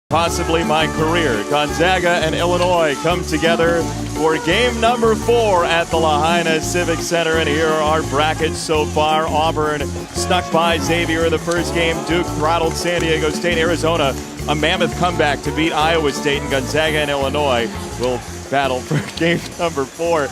possibly my career. Gonzaga and Illinois come together for game number 4 at the Lahaina Civic Center, and here are our brackets so far. Auburn snuck by Xavier in the first game. Duke throttled San Diego State. Arizona, a mammoth comeback to beat Iowa State, and Gonzaga and Illinois will battle for game number 4.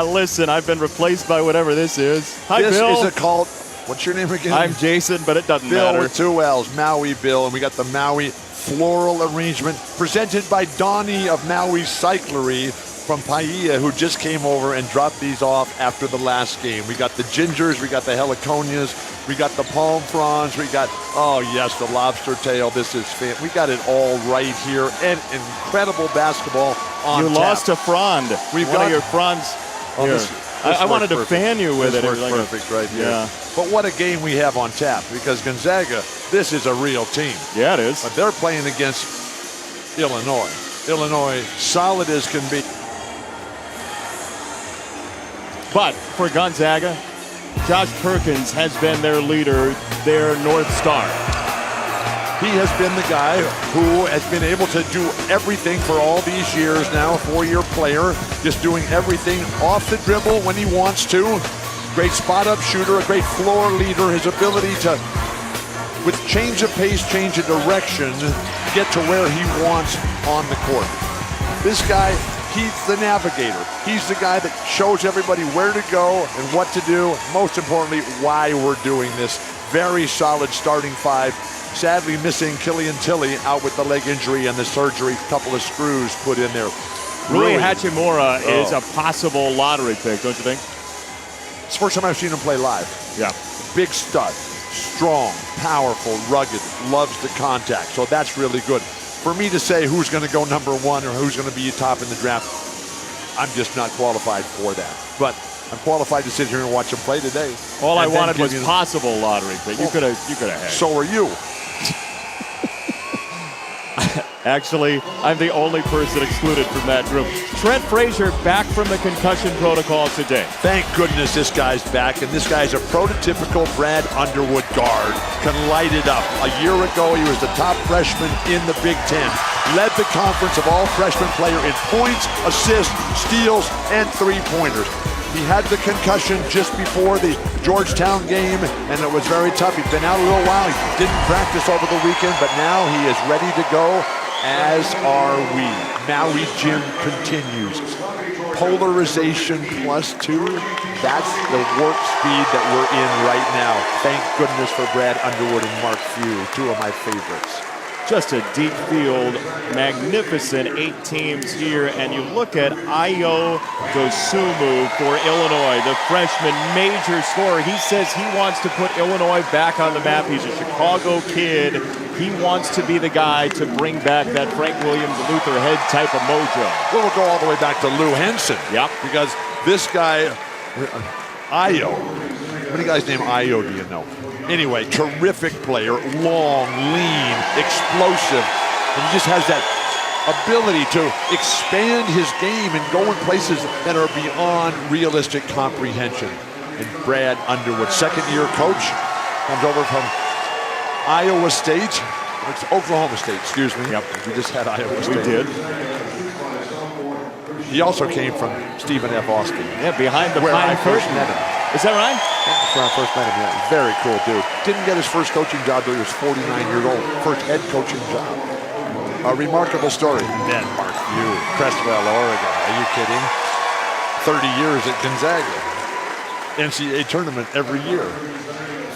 Listen, I've been replaced by whatever this is. Hi, Bill. This is a cult. What's your name again? I'm Jason, but it doesn't Bill matter. with 2 L's, Maui Bill, and we got the Maui floral arrangement presented by Donnie of Maui Cyclery from Paia, who just came over and dropped these off after the last game. We got the gingers, we got the heliconias, we got the palm fronds, we got, oh yes, the lobster tail. This is fan. We got it all right here, and incredible basketball on You tap. lost a frond. We've One got of your fronds. Oh, Here. this I wanted to perfect. fan you with this it. works Like perfect right here. Yeah. But what a game we have on tap, because Gonzaga, this is a real team. Yeah, it is. But they're playing against Illinois. Illinois, solid as can be. But for Gonzaga, Josh Perkins has been their leader, their North Star. He has been the guy who has been able to do everything for all these years now, a 4-year player, just doing everything off the dribble when he wants to. Great spot-up shooter, a great floor leader, his ability to, with change of pace, change of direction, get to where he wants on the court. This guy, he's the navigator. He's the guy that shows everybody where to go and what to do. Most importantly, why we're doing this. Very solid starting 5. Sadly missing Killian Tilly out with the leg injury and the surgery. Couple of screws put in there. Rui Hachimura is a possible lottery pick, don't you think? It's the first time I've seen him play live. Yeah. Big stud, strong, powerful, rugged, loves the contact. So that's really good. For me to say who's going to go number 1 or who's going to be top in the draft, I'm just not qualified for that. But I'm qualified to sit here and watch him play today. All I wanted was possible lottery pick. You could have had. So are you. Actually, I'm the only person excluded from that group. Trent Frazier back from the concussion protocol today. Thank goodness this guy's back, and this guy's a prototypical Brad Underwood guard. Can light it up. A year ago, he was the top freshman in the Big Ten. Led the conference of all freshman player in points, assists, steals, and three-pointers. He had the concussion just before the Georgetown game, and it was very tough. He'd been out a little while. He didn't practice over the weekend, but now he is ready to go, as are we. Maui Gym continues. Polarization +2. That's the warp speed that we're in right now. Thank goodness for Brad Underwood and Mark Few, 2 of my favorites. Just a deep field, magnificent 8 teams here, and you look at Ayo Dosunmu for Illinois, the freshman major scorer. He says he wants to put Illinois back on the map. He's a Chicago kid. He wants to be the guy to bring back that Frank Williams, Luther Head type of mojo. We'll go all the way back to Lou Henson. Yep. Because this guy, Ayo, how many guys named Ayo do you know? Anyway, terrific player, long, lean, explosive, and he just has that ability to expand his game and go in places that are beyond realistic comprehension. And Brad Underwood, second-year coach, comes over from Iowa State. It's Oklahoma State, excuse me. Yep. We just had Iowa State. We did. He also came from Stephen F. Austin. Yeah, behind the where I pine first curtain. met him. Is that right? That's where I first met him, yeah. Very cool dude. Didn't get his first coaching job till he was 49 years old. First head coaching job. A remarkable story. And then Mark Few, Crestwell, Oregon. Are you kidding? 30 years at Gonzaga. NCAA tournament every year.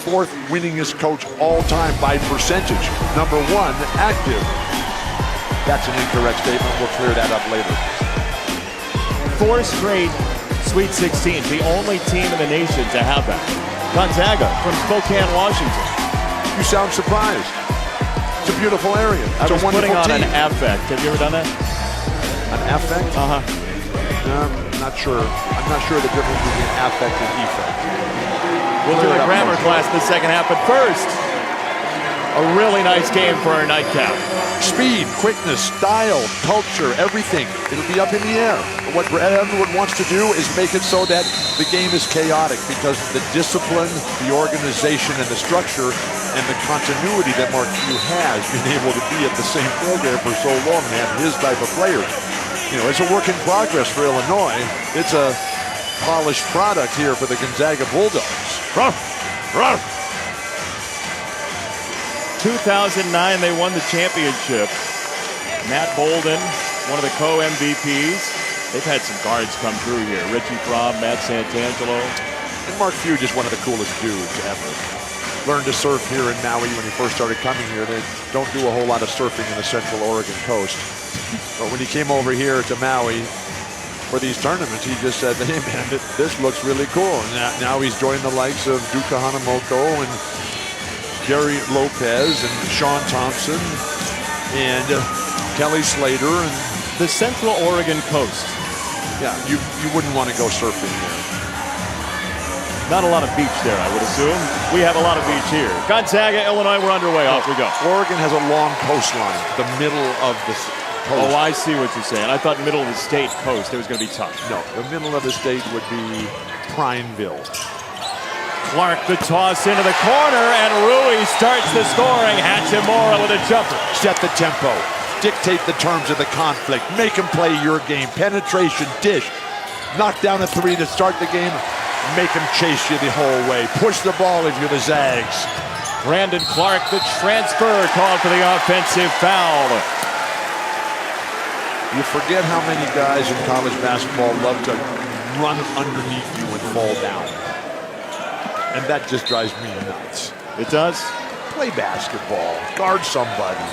4th winningest coach all time by percentage. Number 1 active. That's an incorrect statement. We'll clear that up later. 4 straight Sweet 16, the only team in the nation to have that. Gonzaga from Spokane, Washington. You sound surprised. It's a beautiful area. It's I was a wonderful putting on team. an affect. Have you ever done that? An affect? Uh-huh. Not sure. I'm not sure the difference between affect and effect. We'll do a grammar class in the second half, but first, a really nice game for our nightcap. Speed, quickness, style, culture, everything. It'll be up in the air. But what Brad Underwood wants to do is make it so that the game is chaotic, because the discipline, the organization, and the structure and the continuity that Mark Few has been able to be at the same program for so long and have his type of players. You know, it's a work in progress for Illinois. It's a polished product here for the Gonzaga Bulldogs. Ruff, ruff. 2009, they won the championship. Matt Bolden, one of the co-MVPs. They've had some guards come through here. Richie Fromm, Matt Santangelo. And Mark Few, just one of the coolest dudes ever. Learned to surf here in Maui when he first started coming here. They don't do a whole lot of surfing in the Central Oregon coast. But when he came over here to Maui for these tournaments, he just said, hey man, this looks really cool. And now he's joined the likes of Duka Hanamoko and Gary Lopez and Sean Thompson and Kelly Slater. And the Central Oregon coast. Yeah, you wouldn't want to go surfing there. Not a lot of beach there, I would assume. We have a lot of beach here. Gonzaga, Illinois, we're underway. Off we go. Oregon has a long coastline, the middle of the coast. Oh, I see what you're saying. I thought middle of the state coast, it was going to be tough. No, the middle of the state would be Prineville. Clark, the toss into the corner, and Rui starts the scoring. Hachimura with a jumper. Set the tempo. Dictate the terms of the conflict. Make them play your game. Penetration, dish. Knock down a three to start the game. Make them chase you the whole way. Push the ball if you're the Zags. Brandon Clark, the transfer, called for the offensive foul. You forget how many guys in college basketball love to run underneath you and fall down. And that just drives me nuts. It does? Play basketball. Guard somebody.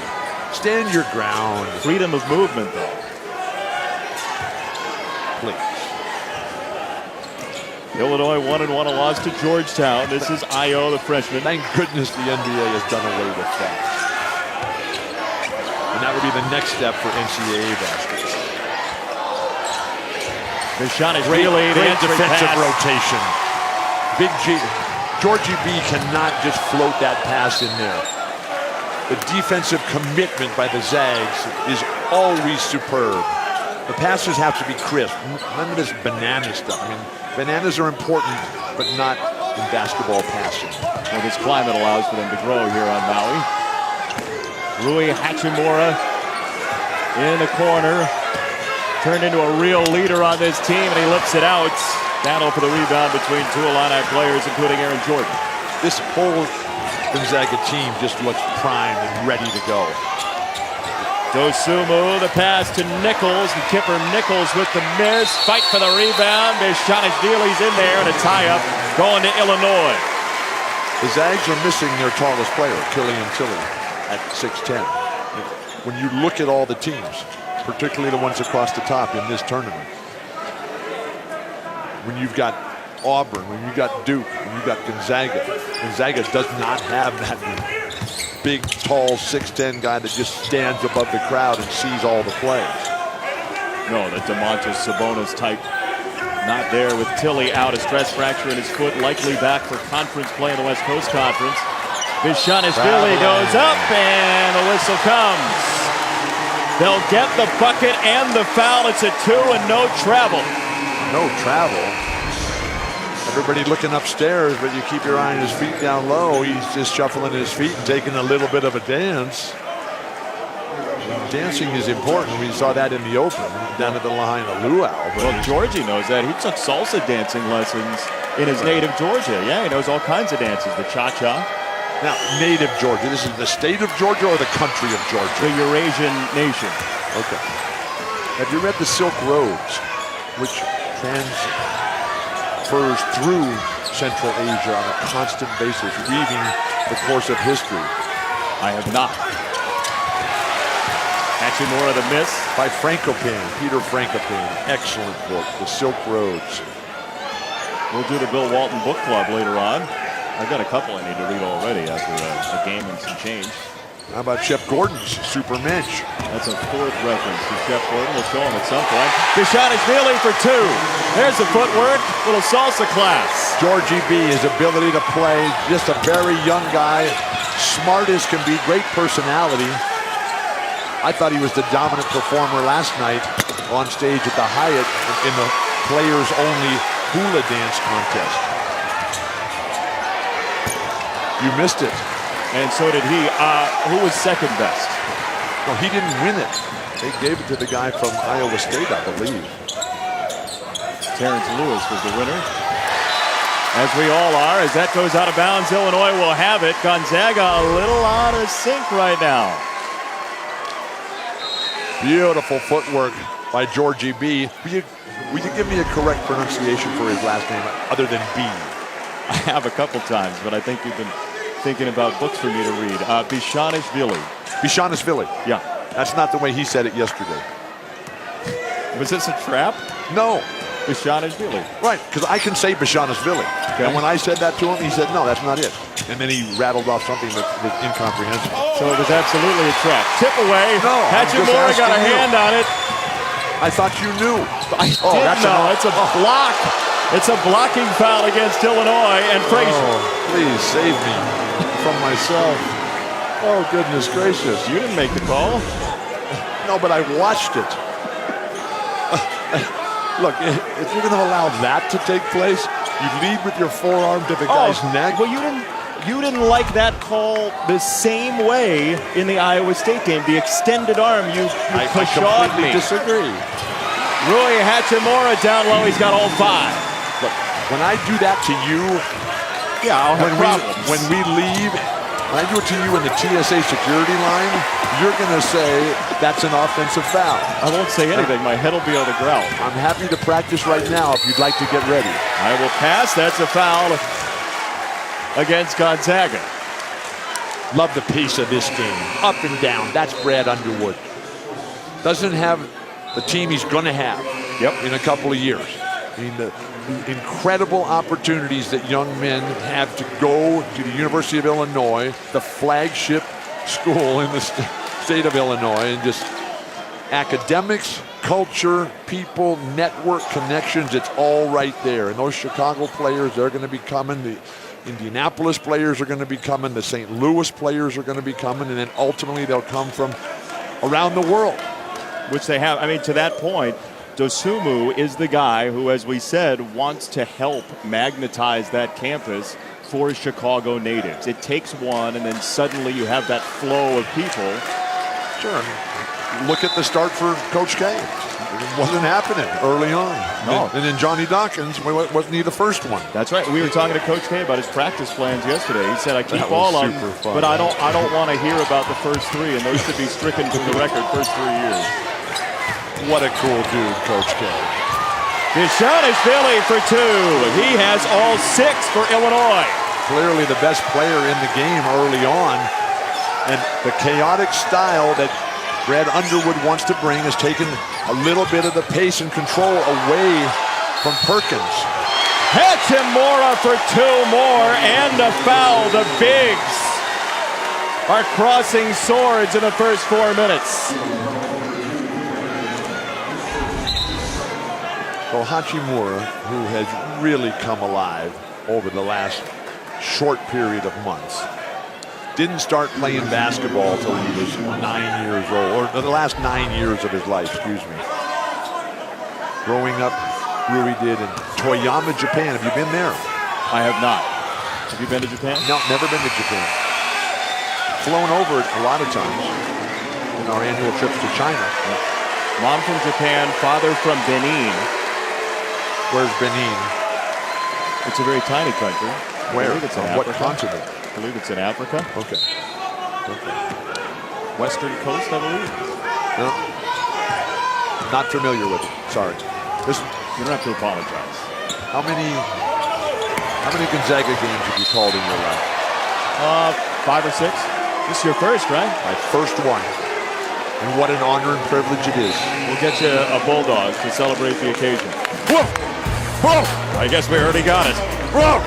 Stand your ground. Freedom of movement, though. Please. Illinois 1-1, a loss to Georgetown. This is Io, the freshman. Thank goodness the NBA has done away with that. And that would be the next step for NCAA basketball. The shot is really great defensive rotation. Big G. Georgie B cannot just float that pass in there. The defensive commitment by the Zags is always superb. The passes have to be crisp. None of this banana stuff. I mean, bananas are important, but not in basketball passing. Well, this climate allows for them to grow here on Maui. Rui Hachimura in the corner. Turned into a real leader on this team, and he lifts it out. Battle for the rebound between two Illini players, including Aaron Jordan. This whole Gonzaga team just looks primed and ready to go. Dosumu, the pass to Nichols, and Kipper Nichols with the miss. Fight for the rebound. Bishanishvili's in there, and a tie-up going to Illinois. The Zags are missing their tallest player, Killian Tilly, at 6'10". When you look at all the teams, particularly the ones across the top in this tournament, when you've got Auburn, when you've got Duke, when you've got Gonzaga, Gonzaga does not have that big, tall, 6'10" guy that just stands above the crowd and sees all the plays. No, the DeMontis Sabonis type not there with Tilly out, a stress fracture in his foot, likely back for conference play in the West Coast Conference. Bishanishvili goes up, and the whistle comes. They'll get the bucket and the foul. It's a 2 and no travel. No travel. Everybody looking upstairs, but you keep your eye on his feet down low. He's just shuffling his feet and taking a little bit of a dance. Dancing is important. We saw that in the open down at the Lahaina Luau. Well, Georgie knows that. He took salsa dancing lessons in his native Georgia. Yeah, he knows all kinds of dances. The cha-cha. Now, native Georgia. This is the state of Georgia or the country of Georgia? The Eurasian nation. Okay. Have you read The Silk Roads, which transfers through Central Asia on a constant basis, weaving the course of history? I have not. Hachimura the miss. By Frankopan, Peter Frankopan. Excellent book, The Silk Roads. We'll do the Bill Walton Book Club later on. I've got a couple I need to read already after a game and some change. How about Shep Gordon's Supermensch? That's a fourth reference to Shep Gordon. We'll show him at some point. Bishanishvili for 2. There's the footwork. Little salsa class. Georgie B, his ability to play. Just a very young guy. Smart as can be. Great personality. I thought he was the dominant performer last night on stage at the Hyatt in the players-only hula dance contest. You missed it. And so did he. Who was second best? No, he didn't win it. They gave it to the guy from Iowa State, I believe. Terrence Lewis was the winner. As we all are, as that goes out of bounds, Illinois will have it. Gonzaga a little out of sync right now. Beautiful footwork by Georgie B. Will you give me a correct pronunciation for his last name other than B? I have a couple times, but I think you've been thinking about books for me to read. Bishanishvili. Bishanishvili. Yeah. That's not the way he said it yesterday. Was this a trap? No. Bishanishvili. Right, because I can say Bishanishvili. Okay. And when I said that to him, he said, no, that's not it. And then he rattled off something that was incomprehensible. So it was absolutely a trap. Tip away. No, Hachimura got a hand on it. I thought you knew. I did know. It's a block. It's a blocking foul against Illinois and Frazier. Oh, please save me from myself. Oh, goodness gracious. You didn't make the call. No, but I watched it. Look, if you're going to allow that to take place, you lead with your forearm to the guy's neck. Well, you didn't like that call the same way in the Iowa State game. The extended arm, you pushed on me. I disagree. Rui Hachimura down low. He's got all 5. Look, when I do that to you, yeah, I'll have problems. When we leave, when I do it to you in the TSA security line, you're going to say that's an offensive foul. I won't say anything. My head will be on the ground. I'm happy to practice right now if you'd like to get ready. I will pass. That's a foul against Gonzaga. Love the pace of this game. Up and down. That's Brad Underwood. Doesn't have the team he's going to have in a couple of years. I mean, the incredible opportunities that young men have to go to the University of Illinois, the flagship school in the state of Illinois, and just academics, culture, people, network connections, it's all right there. And those Chicago players, they're going to be coming. The Indianapolis players are going to be coming. The St. Louis players are going to be coming. And then ultimately they'll come from around the world. Which they have. I mean, to that point, Dosunmu is the guy who, as we said, wants to help magnetize that campus for Chicago natives. It takes one, and then suddenly you have that flow of people. Sure. Look at the start for Coach K. It wasn't happening early on. No. And then Johnny Dawkins, wasn't he the first one? That's right. We were talking to Coach K about his practice plans yesterday. He said, I keep all of them, but I don't want to hear about the first 3, and those should be stricken from the record first 3 years. What a cool dude, Coach K. Bishanishvili for 2. He has all 6 for Illinois. Clearly the best player in the game early on. And the chaotic style that Brad Underwood wants to bring has taken a little bit of the pace and control away from Perkins. Hachimura for 2 more and a foul. The Bigs are crossing swords in the first 4 minutes. Well, Hachimura, who has really come alive over the last short period of months, didn't start playing basketball until he was 9 years old, or the last 9 years of his life, excuse me. Growing up, Rui did in Toyama, Japan. Have you been there? I have not. Have you been to Japan? No, never been to Japan. Flown over it a lot of times in our annual trips to China. Mom from Japan, father from Benin. Where's Benin? It's a very tiny country. Where? It's on what continent? I believe it's in Africa. Okay. Western coast, I believe. No. Not familiar with it. Sorry. You don't have to apologize. How many Gonzaga games have you called in your life? 5 or 6. This is your first, right? My first one. And what an honor and privilege it is. We'll get you a bulldog to celebrate the occasion. Whoa! Whoa! I guess we already got it. Whoa!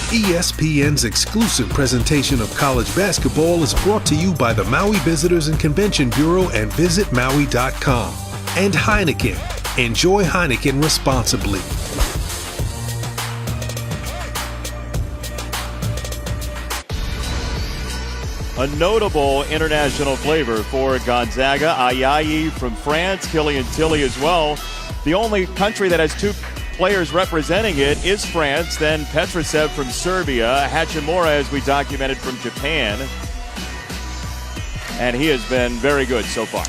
ESPN's exclusive presentation of college basketball is brought to you by the Maui Visitors and Convention Bureau and visitmaui.com. And Heineken. Enjoy Heineken responsibly. A notable international flavor for Gonzaga. Ayayi from France, Killian Tilly as well. The only country that has 2 players representing it is France, then Petrosev from Serbia, Hachimura, as we documented, from Japan. And he has been very good so far.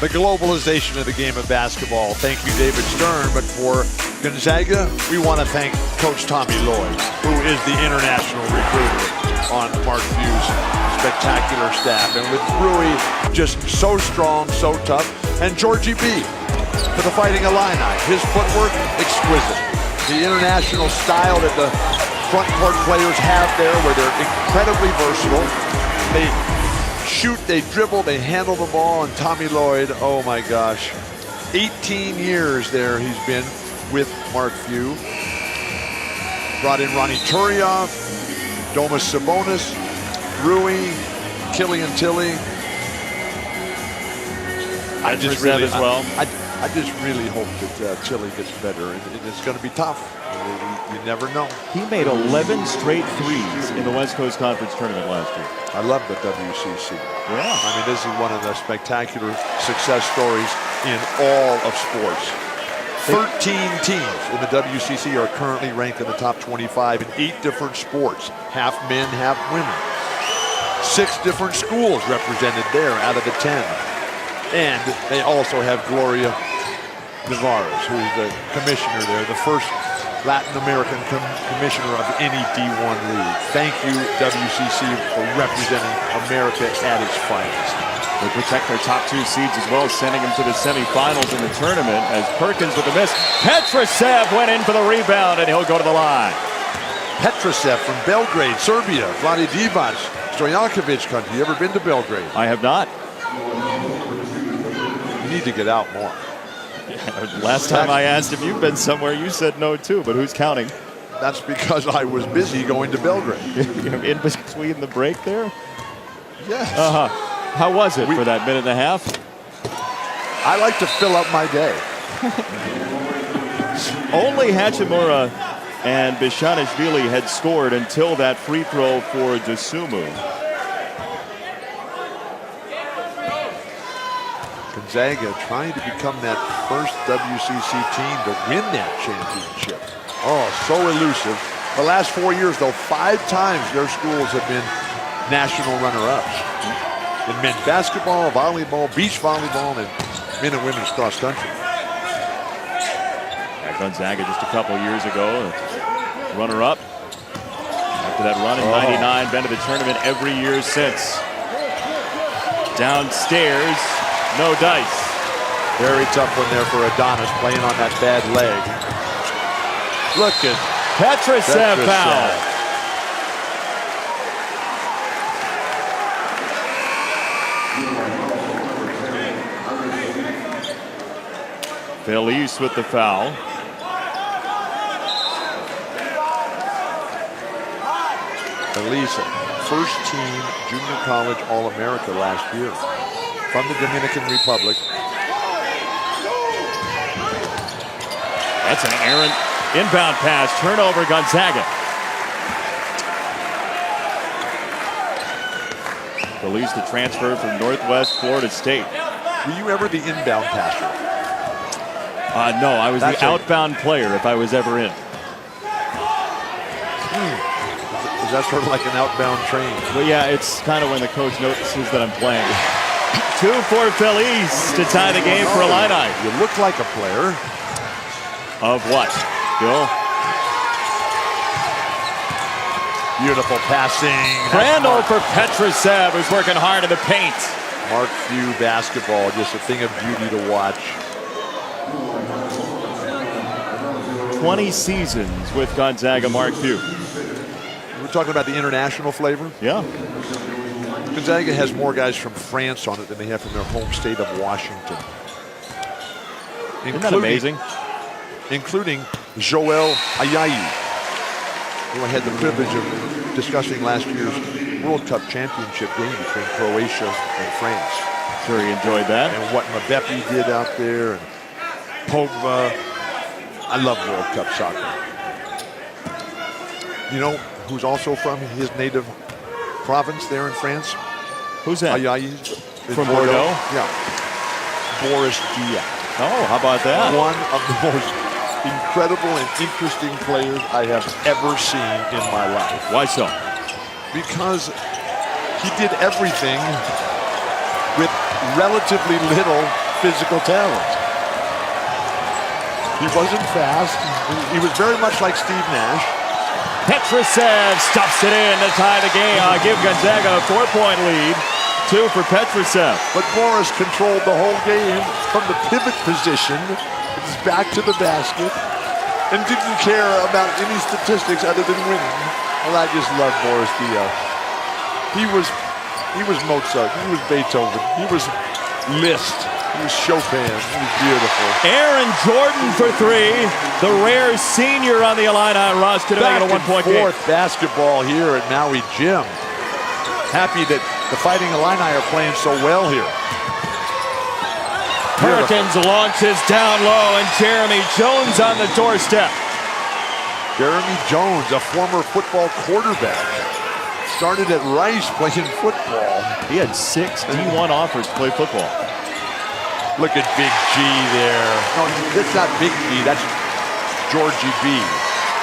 The globalization of the game of basketball. Thank you, David Stern. But for Gonzaga, we want to thank Coach Tommy Lloyd, who is the international recruiter on Mark Few's spectacular staff. And with Rui, just so strong, so tough. And Georgie B for the Fighting Illini. His footwork, exquisite. The international style that the front court players have there, where they're incredibly versatile. They shoot, they dribble, they handle the ball, and Tommy Lloyd, oh my gosh. 18 years there he's been with Mark Few. Brought in Ronnie Turiaf, Domas Sabonis, Rui, Killian Tilly. I just really hope that Tilly gets better, and it's going to be tough. You never know. He made 11 straight threes in the West Coast Conference Tournament last year. I love the WCC. Yeah. I mean, this is one of the spectacular success stories in all of sports. 13 teams in the WCC are currently ranked in the top 25 in 8 different sports, half men, half women. 6 different schools represented there out of the 10. And they also have Gloria Nevares, who's the commissioner there, the first Latin American commissioner of any D1 league. Thank you, WCC, for representing America at its finest. They protect their top 2 seeds as well, sending them to the semifinals in the tournament as Perkins with a miss. Petrosev went in for the rebound, and he'll go to the line. Petrosev from Belgrade, Serbia. Vlade Divac, Stojankovic country. You ever been to Belgrade? I have not. You need to get out more. Last time I asked if you've been somewhere, you said no too, but who's counting? That's because I was busy going to Belgrade. In between the break there? Yes. How was it for that minute and a half? I like to fill up my day. Only Hachimura and Bishanishvili had scored until that free throw for Dosunmu. Gonzaga trying to become that first WCC team to win that championship. Oh, so elusive. The last 4 years, though, 5 times their schools have been national runner-ups. In men's basketball, volleyball, beach volleyball, and men and women's cross country. Gonzaga just a couple years ago, runner-up. After that run in '99, been to the tournament every year since. Downstairs, no dice. Very tough one there for Adonis, playing on that bad leg. Look at Petrosev foul. Felice with the foul. Felice, first team junior college All-America last year from the Dominican Republic. That's an errant inbound pass. Turnover, Gonzaga. Felice, the transfer from Northwest Florida State. Were you ever the inbound passer? No, I was the outbound player if I was ever in. Is that sort of like an outbound train? Well, yeah, it's kind of when the coach notices that I'm playing. 2 for Felice to tie the game for Illini. You look like a player. Of what, Bill? Beautiful passing. Crandall for Petrosev, who's working hard in the paint. Mark Few basketball, just a thing of beauty to watch. 20 seasons with Gonzaga, Mark Few. We're talking about the international flavor. Yeah. Gonzaga has more guys from France on it than they have from their home state of Washington. Isn't that amazing? Including Joel Ayayi, who I had the privilege of discussing last year's World Cup championship game between Croatia and France. Sure he enjoyed that. And what Mabepi did out there, and Pogba. I love World Cup soccer. You know who's also from his native province there in France? Who's that? Ayayi. From Bordeaux? Yeah. Boris Diaw. Oh, how about that? One of the most incredible and interesting players I have ever seen in my life. Why so? Because he did everything with relatively little physical talent. He wasn't fast. He was very much like Steve Nash. Petrusev stuffs it in to tie the game. Give Gonzaga a 4-point lead. 2 for Petrusev. But Morris controlled the whole game from the pivot position. It's back to the basket. And didn't care about any statistics other than winning. Well, I just love Morris Dio. He was Mozart. He was Beethoven. He was Liszt. He was Chopin. He was beautiful. Aaron Jordan for 3. The rare senior on the Illini roster to make it a 1-point game. Fourth basketball here at Maui Gym. Happy that the Fighting Illini are playing so well here. Perkins launches down low, and Jeremy Jones on the doorstep. Jeremy Jones, a former football quarterback. Started at Rice playing football. He had 6 D1 offers to play football. Look at Big G there. No, that's not Big G, that's Georgie B,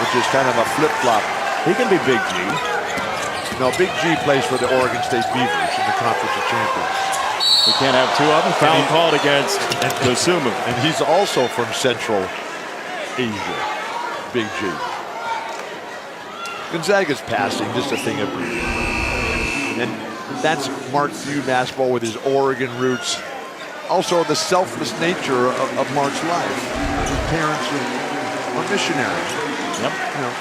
which is kind of a flip-flop. He can be Big G. No, Big G plays for the Oregon State Beavers in the Conference of Champions. We can't have 2 of them. Foul called against Dosumu. And he's also from Central Asia. Big G. Gonzaga's passing, just a thing of beauty. And that's Mark Few basketball with his Oregon roots. Also the selfless nature of Mark's life. His parents are missionaries. Yep. You know,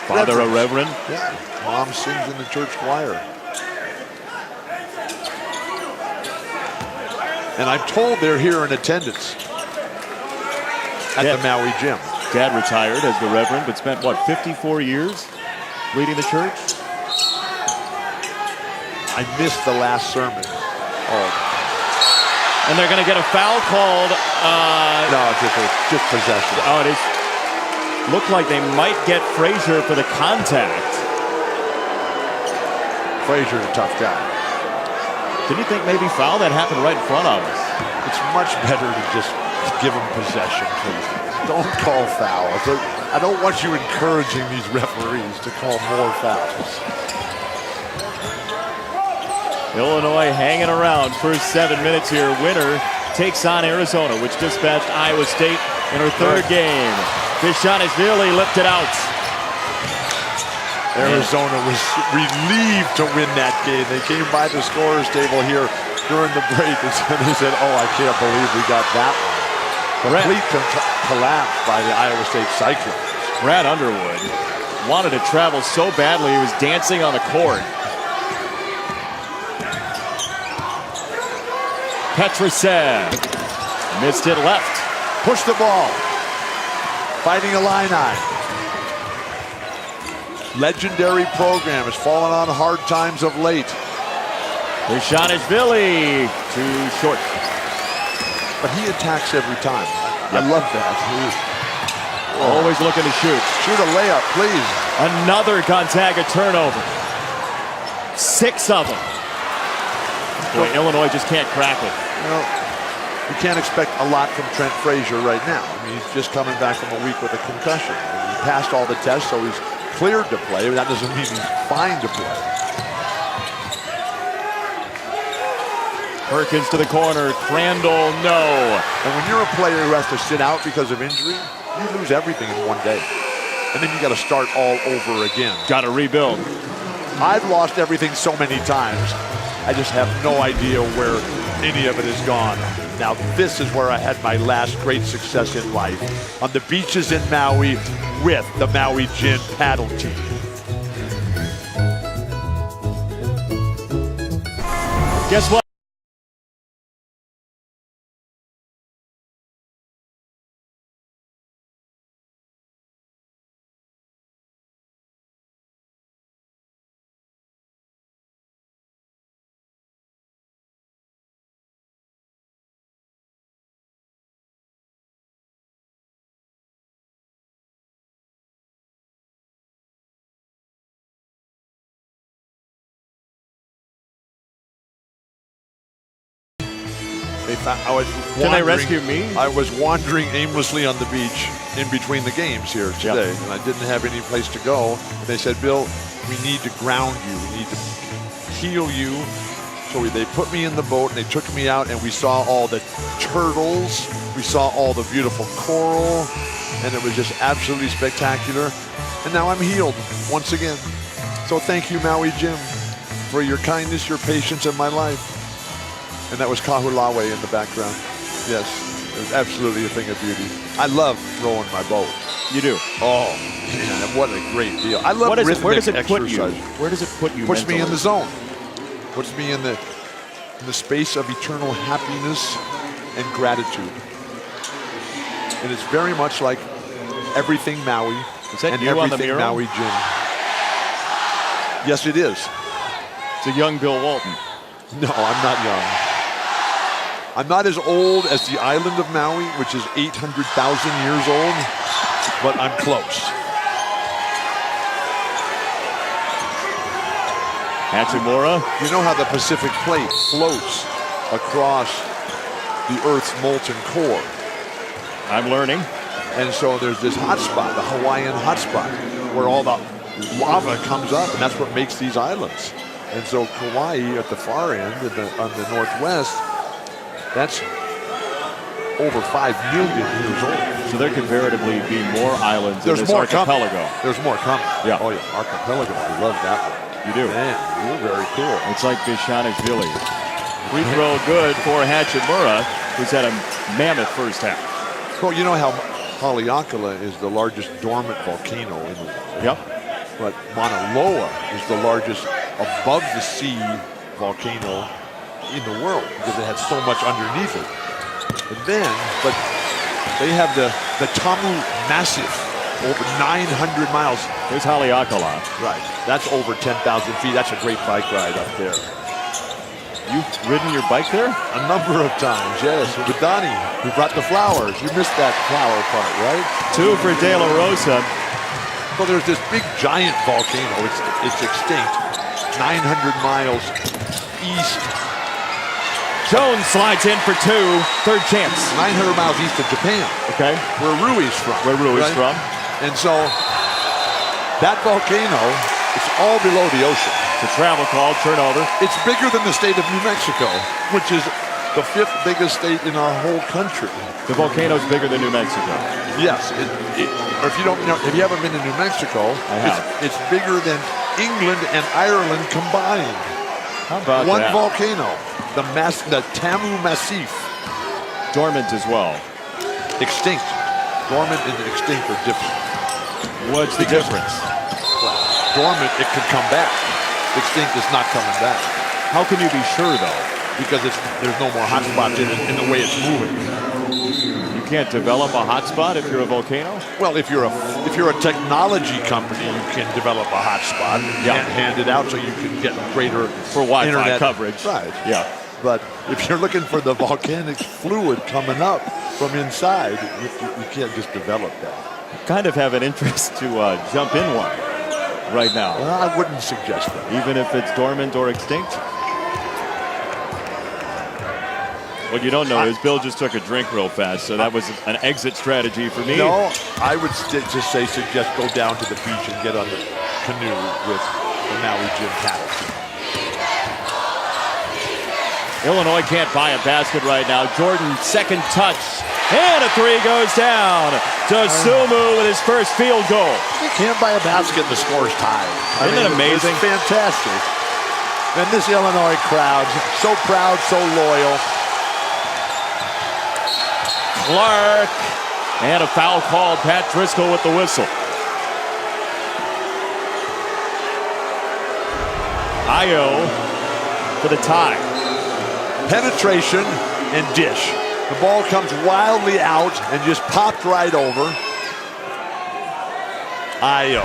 Father a reverend. Yeah. Mom sings in the church choir. And I'm told they're here in attendance at the Maui Gym. Dad retired as the reverend, but spent, what, 54 years leading the church? I missed the last sermon. Oh. And they're going to get a foul called. No, it's just possession. Oh, it is. Looked like they might get Frazier for the contact. Frazier's a tough guy. Didn't you think maybe foul? That happened right in front of us. It's much better to just give him possession, please. Don't call fouls. I don't want you encouraging these referees to call more fouls. Illinois hanging around for 7 minutes here. Winner takes on Arizona, which dispatched Iowa State in her 3rd game. Vishanishvili lifted out. Arizona was relieved to win that game. They came by the scorer's table here during the break and they said, oh, I can't believe we got that one. Complete collapse by the Iowa State Cyclones. Brad Underwood wanted to travel so badly he was dancing on the court. Petrusev missed it left. Push the ball. Fighting Illini. Legendary program has fallen on hard times of late. Vishanishvili too short. But he attacks every time. I love that. Always looking to shoot. Shoot a layup, please. Another Gonzaga turnover. 6 of them. Boy, Illinois just can't crack it. You know, you can't expect a lot from Trent Frazier right now. I mean, he's just coming back from a week with a concussion. He passed all the tests, so he's cleared to play, but that doesn't mean he's fine to play. Perkins to the corner. Crandall, no. And when you're a player who has to sit out because of injury, you lose everything in one day. And then you got to start all over again. Got to rebuild. I've lost everything so many times. I just have no idea where any of it is gone. Now, this is where I had my last great success in life. On the beaches in Maui with the Maui Gin paddle team. Guess what? Can they rescue me? I was wandering aimlessly on the beach in between the games here today, and I didn't have any place to go. And they said, Bill, we need to ground you. We need to heal you. So they put me in the boat, and they took me out, and we saw all the turtles. We saw all the beautiful coral, and it was just absolutely spectacular. And now I'm healed once again. So thank you, Maui Jim, for your kindness, your patience in my life. And that was Kahulawe in the background. Yes, it was absolutely a thing of beauty. I love rowing my boat. You do? Oh, man, what a great deal. I love rhythmic where does it exercise. put you? Where does it put you Puts mentally? me in the zone. Puts me in the space of eternal happiness and gratitude. And it's very much like everything Maui and you on the everything mural? Maui Jim. Yes, it is. It's a young Bill Walton. No, I'm not young. I'm not as old as the island of Maui, which is 800,000 years old, but I'm close. Hachimura. You know how the Pacific Plate floats across the Earth's molten core. I'm learning. And so there's this hot spot, the Hawaiian hot spot, where all the lava comes up, and that's what makes these islands. And so Kauai at the far end, on the northwest, that's over 5 million years old. So there could veritably be more islands in this archipelago. Coming. There's more coming. Yeah. Oh, yeah. Archipelago. I love that one. You do. Man, you're very cool. It's like Bishanishvili. Free throw good for Hachimura, who's had a mammoth first half. Well, you know how Haleakala is the largest dormant volcano in the world. Yep. But Mauna Loa is the largest above the sea volcano in the world because it has so much underneath it. But they have the Tamu Massif, over 900 miles. There's Haleakala. Right. That's over 10,000 feet. That's a great bike ride up there. You've ridden your bike there? A number of times, yes. With Donnie, who brought the flowers. You missed that flower part, right? 2 for De La Rosa. Well, there's this big giant volcano. It's extinct. 900 miles east. Jones slides in for 2. Third chance. 900 miles east of Japan. Okay. Where Rui's from. From. And so that volcano, it's all below the ocean. It's a travel call, turnover. It's bigger than the state of New Mexico, which is the 5th biggest state in our whole country. The volcano's bigger than New Mexico. Yes. Or if you don't know, if you haven't been to New Mexico, it's bigger than England and Ireland combined. How about one that? volcano, the Tamu Massif. Dormant as well. Extinct. Dormant and extinct are different. What's the difference? Well, dormant, it could come back. Extinct is not coming back. How can you be sure, though? Because there's no more hot spots in the way it's moving. You can't develop a hotspot if you're a volcano? Well, if you're a technology company, you can develop a hotspot and hand it out so you can get greater for Wi-Fi internet coverage. Right. Yeah. But if you're looking for the volcanic fluid coming up from inside, you can't just develop that. Kind of have an interest to jump in one right now. Well, I wouldn't suggest that. Even if it's dormant or extinct? What you don't know is Bill just took a drink real fast, so that was an exit strategy for me. No, I would just suggest go down to the beach and get on the canoe with the Maui Jim cattle team. Illinois can't buy a basket right now. Jordan, second touch, and a 3 goes down. Dosumu with his first field goal. You can't buy a basket and the score's tied. Isn't it amazing? It's fantastic. And this Illinois crowd, so proud, so loyal. Clark, and a foul called. Pat Driscoll with the whistle. Io for the tie. Penetration and dish. The ball comes wildly out and just popped right over. Io.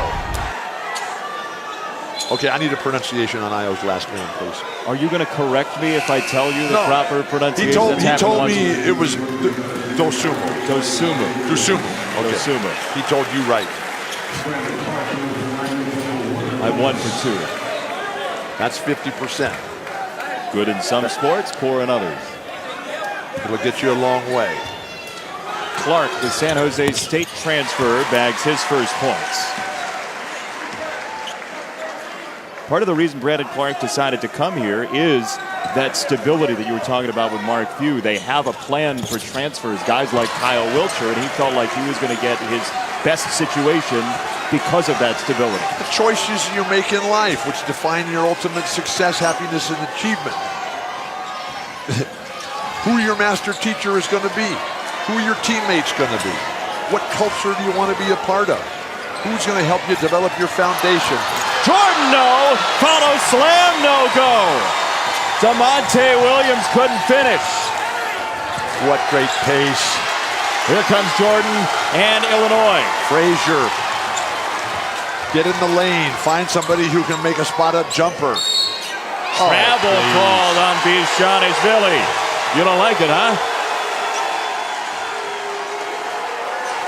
Okay, I need a pronunciation on Io's last name, please. Are you going to correct me if I tell you the proper pronunciation? He told me it was Dosumu. Dosumu. Okay. Dosumu. He told you right. I'm 1 for 2. That's 50%. Good in some sports, poor in others. It'll get you a long way. Clark, the San Jose State transfer, bags his first points. Part of the reason Brandon Clark decided to come here is that stability that you were talking about with Mark Few. They have a plan for transfers, guys like Kyle Wilcher, and he felt like he was going to get his best situation because of that stability. The choices you make in life, which define your ultimate success, happiness, and achievement. Who your master teacher is going to be. Who your teammates going to be. What culture do you want to be a part of? Who's going to help you develop your foundation? Jordan, no. Follow slam, no go. DeMonte Williams couldn't finish. What great pace. Here comes Jordan and Illinois. Frazier. Get in the lane. Find somebody who can make a spot-up jumper. Travel called on Bishanishvili. You don't like it, huh?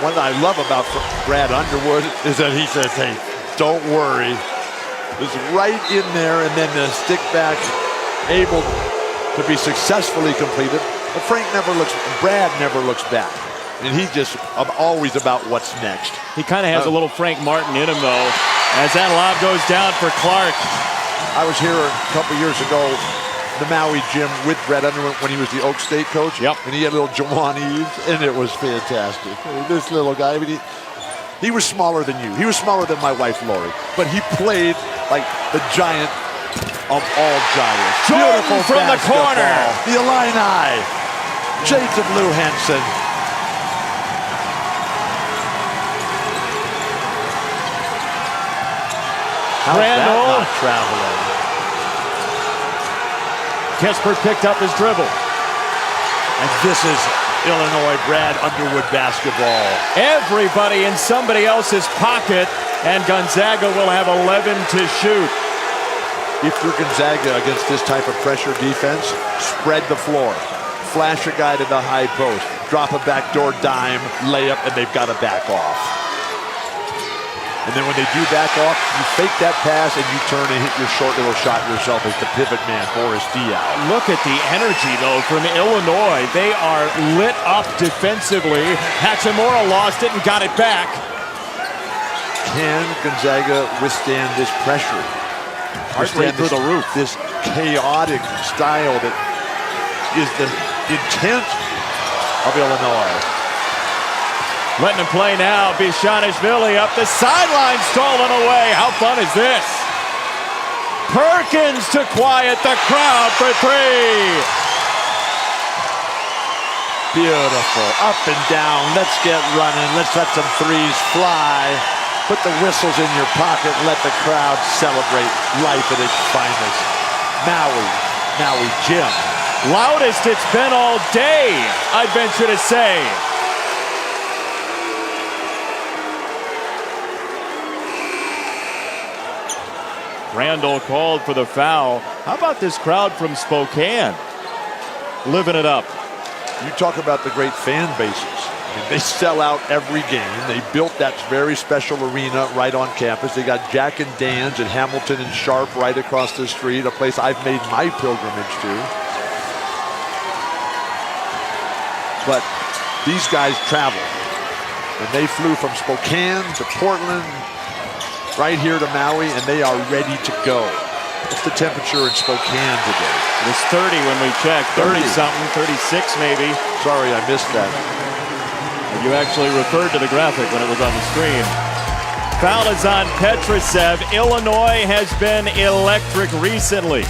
One that I love about Brad Underwood is that he says, hey, don't worry. It's right in there, and then the stick back able to be successfully completed. But Brad never looks back. And he just always about what's next. He kind of has a little Frank Martin in him, though, as that lob goes down for Clark. I was here a couple years ago, the Maui gym with Brad Underwood when he was the Oak State coach. Yep. And he had a little Jawan Eves, and it was fantastic. This little guy, I mean, he was smaller than you. He was smaller than my wife, Lori. But he played like the giant of all giants. Jordan Beautiful from the corner. The Illini. Shades of Lou Henson. How's that not traveling? Kesper picked up his dribble. And this is Illinois Brad Underwood basketball. Everybody in somebody else's pocket, and Gonzaga will have 11 to shoot. If you're Gonzaga against this type of pressure defense, spread the floor. Flash a guy to the high post. Drop a backdoor dime, layup, and they've got to back off. And then when they do back off, you fake that pass and you turn and hit your short little shot yourself as the pivot man, Boris Diaw. Look at the energy, though, from Illinois. They are lit up defensively. Hachimura lost it and got it back. Can Gonzaga withstand this pressure? Heart rate through the roof. This chaotic style that is the intent of Illinois. Letting him play now. Bishanishvili up the sideline, stolen away. How fun is this? Perkins to quiet the crowd for three. Beautiful. Up and down. Let's get running. Let's let some threes fly. Put the whistles in your pocket and let the crowd celebrate life at its finest. Maui Gym. Loudest it's been all day, I'd venture to say. Randall called for the foul. How about this crowd from Spokane? Living it up. You talk about the great fan bases. I mean, they sell out every game. They built that very special arena right on campus. They got Jack and Dan's and Hamilton and Sharp right across the street, a place I've made my pilgrimage to. But these guys travel. And they flew from Spokane to Portland, right here to Maui, and they are ready to go. What's the temperature in Spokane today? It was 30 when we checked. 30-something, 36 maybe. Sorry, I missed that. You actually referred to the graphic when it was on the screen. Foul is on Petrosev. Illinois has been electric recently.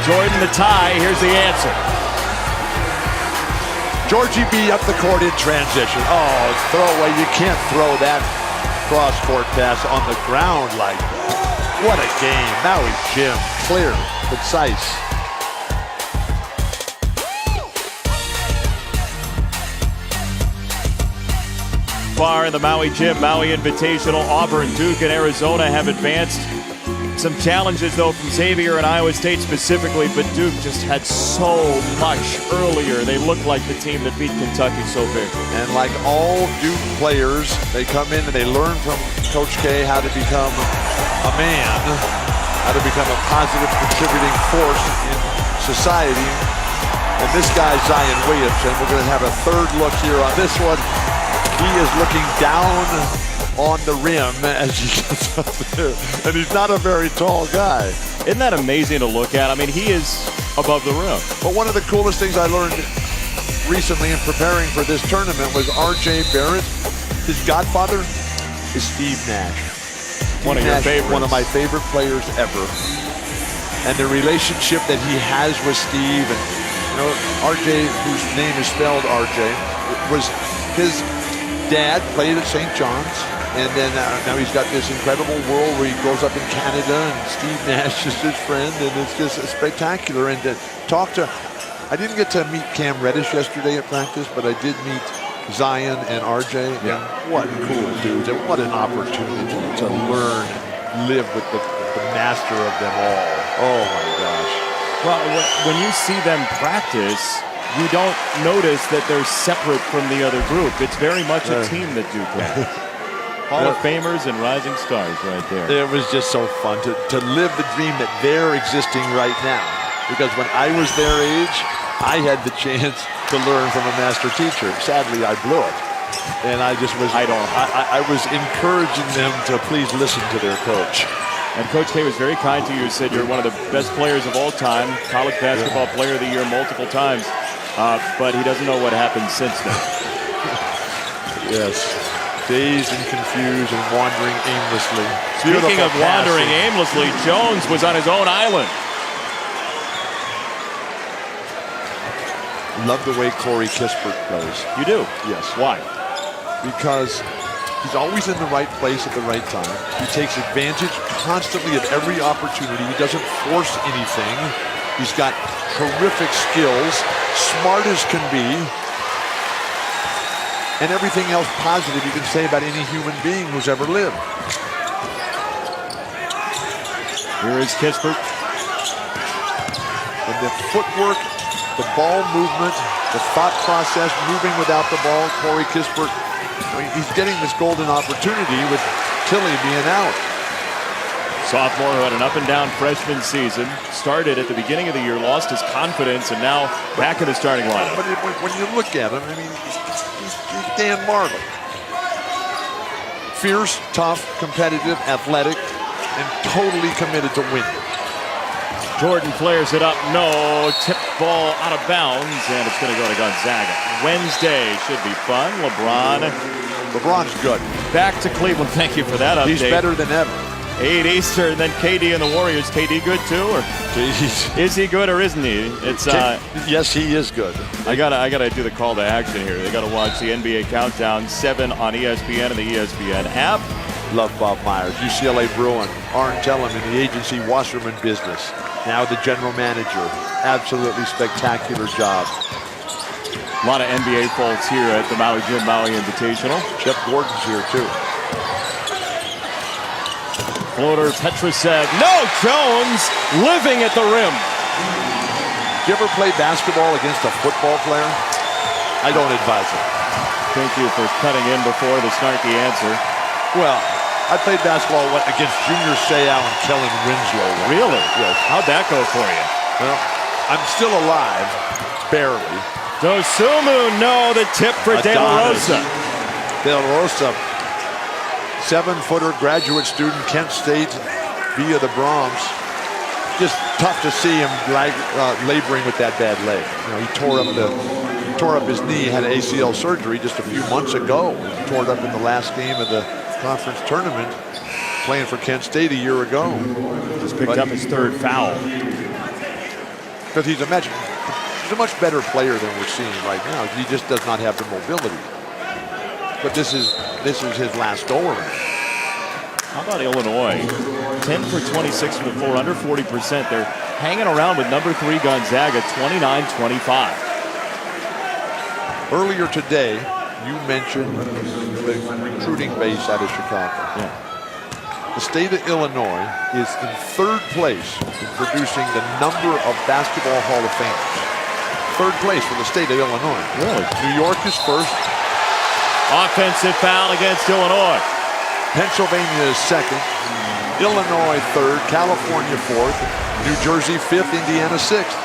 Jordan the tie. Here's the answer. Georgie B up the court in transition. Oh, throwaway. You can't throw that cross-court pass on the ground like that. What a game. Maui Gym. Clear, concise. Far in the Maui Gym, Maui Invitational, Auburn, Duke, and Arizona have advanced. Some challenges, though, from Xavier and Iowa State specifically, but Duke just had so much earlier. They look like the team that beat Kentucky so big. And like all Duke players, they come in and they learn from Coach K how to become a man. how to become a positive contributing force in society. And this guy's Zion Williamson. We're going to have a third look here on this one. He is looking down on the rim as he gets up there. And he's not a very tall guy. Isn't that amazing to look at? I mean, he is above the rim. But one of the coolest things I learned recently in preparing for this tournament was R.J. Barrett. His godfather is Steve Nash. One of your favorites. One of my favorite players ever. And the relationship that he has with Steve, and R.J., whose name is spelled R.J., was his dad played at St. John's, and then now he's got this incredible world where he grows up in Canada, and Steve Nash is his friend, and it's just spectacular. And to talk to, I didn't get to meet Cam Reddish yesterday at practice, but I did meet Zion and RJ. Yeah. And what cool dudes, and what an opportunity to learn, live with the master of them all. Oh my gosh. Well, when you see them practice, you don't notice that they're separate from the other group. It's very much a team that do that. Hall of Famers and rising stars right there. It was just so fun to live the dream that they're existing right now. Because when I was their age, I had the chance to learn from a master teacher. Sadly, I blew it. And I just was, I was encouraging them to please listen to their coach. And Coach K was very kind to you. He said you're one of the best players of all time, college basketball player of the year multiple times. But he doesn't know what happened since then. Yes. Dazed and confused and wandering aimlessly. Speaking of wandering aimlessly, Jones was on his own island. Love the way Corey Kispert plays. You do? Yes. Why? Because he's always in the right place at the right time. He takes advantage constantly of every opportunity. He doesn't force anything. He's got terrific skills, smart as can be, and everything else positive you can say about any human being who's ever lived. Here is Kispert. And the footwork, the ball movement, the thought process, moving without the ball, Corey Kispert, he's getting this golden opportunity with Tilly being out. Sophomore who had an up-and-down freshman season, started at the beginning of the year, lost his confidence, and now back in the starting lineup. But when you look at him, I mean, he's Dan Marley. Fierce, tough, competitive, athletic, and totally committed to winning. Jordan flares it up, no, tip ball out of bounds, and it's going to go to Gonzaga. Wednesday should be fun. LeBron's good. Back to Cleveland. Thank you for that update. He's better than ever. 8 Eastern, then KD and the Warriors. KD good too, or is he good or isn't he? It's yes, he is good. I gotta do the call to action here. They gotta watch the NBA Countdown 7 on ESPN and the ESPN app. Love Bob Myers, UCLA Bruin. Arn Tellem in the agency Wasserman business. Now the general manager. Absolutely spectacular job. A lot of NBA folks here at the Maui Gym Maui Invitational. Jeff Gordon's here too. Floater, Petrusek, no, Jones living at the rim. Did you ever play basketball against a football player? I don't advise it. Thank you for cutting in before the snarky answer. Well, I played basketball against Junior Seau and Kellen Winslow. Really? Yes. How'd that go for you? Well, I'm still alive, barely. Dosumu, no, the tip for De La Rosa. De La Rosa, 7-footer graduate student, Kent State, via the Brahms. Just tough to see him laboring with that bad leg. He tore up his knee, had ACL surgery just a few months ago. He tore it up in the last game of the conference tournament, playing for Kent State a year ago. Just picked up his third foul. Because he's a much better player than we're seeing right now. He just does not have the mobility. But this is his last go around. How about Illinois? 10 for 26 from the floor, under 40%. They're hanging around with number 3 Gonzaga, 29-25. Earlier today, you mentioned the recruiting base out of Chicago. Yeah. The state of Illinois is in 3rd place in producing the number of basketball Hall of Famers. 3rd place for the state of Illinois. Really? New York is 1st. Offensive foul against Illinois. Pennsylvania is 2nd. Illinois 3rd, California 4th, New Jersey 5th, Indiana 6th.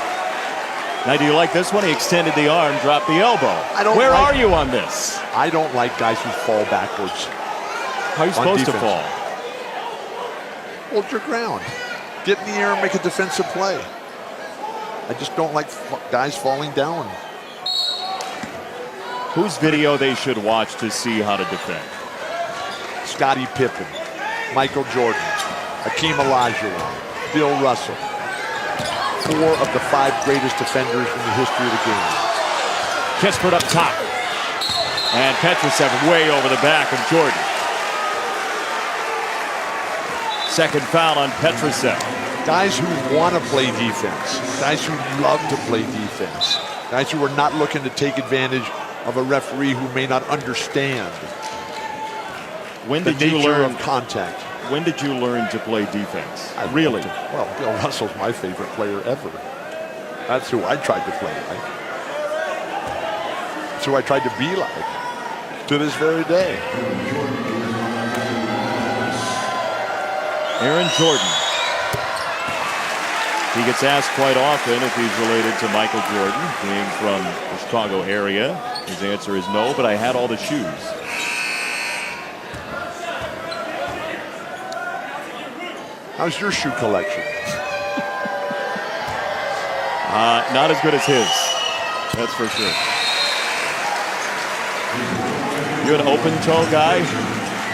Now, do you like this one? He extended the arm, dropped the elbow. Where are you on this? I don't like guys who fall backwards. How are you supposed to fall? Hold your ground. Get in the air and make a defensive play. I just don't like guys falling down. Whose video they should watch to see how to defend? Scottie Pippen, Michael Jordan, Hakeem Olajuwon, Bill Russell. 4 of the 5 greatest defenders in the history of the game. Kispert up top. And Petrushev way over the back of Jordan. Second foul on Petrushev. Guys who want to play defense. Guys who love to play defense. Guys who are not looking to take advantage of a referee who may not understand the nature of contact. When did you learn to play defense? Really? Well, Bill Russell's my favorite player ever. That's who I tried to play like. That's who I tried to be like. To this very day. Aaron Jordan. He gets asked quite often if he's related to Michael Jordan, being from the Chicago area. His answer is no, but I had all the shoes. How's your shoe collection? Not as good as his. That's for sure. You an open toe guy?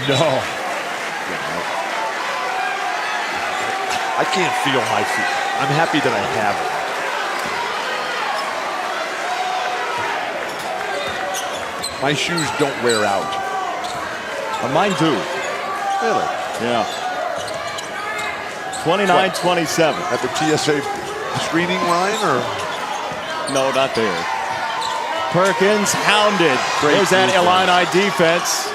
No. I can't feel my feet. I'm happy that I have them. My shoes don't wear out. Mine do. Really? Yeah. 29-27. At the TSA screening line, or? No, not there. Perkins hounded. There's that Illini defense.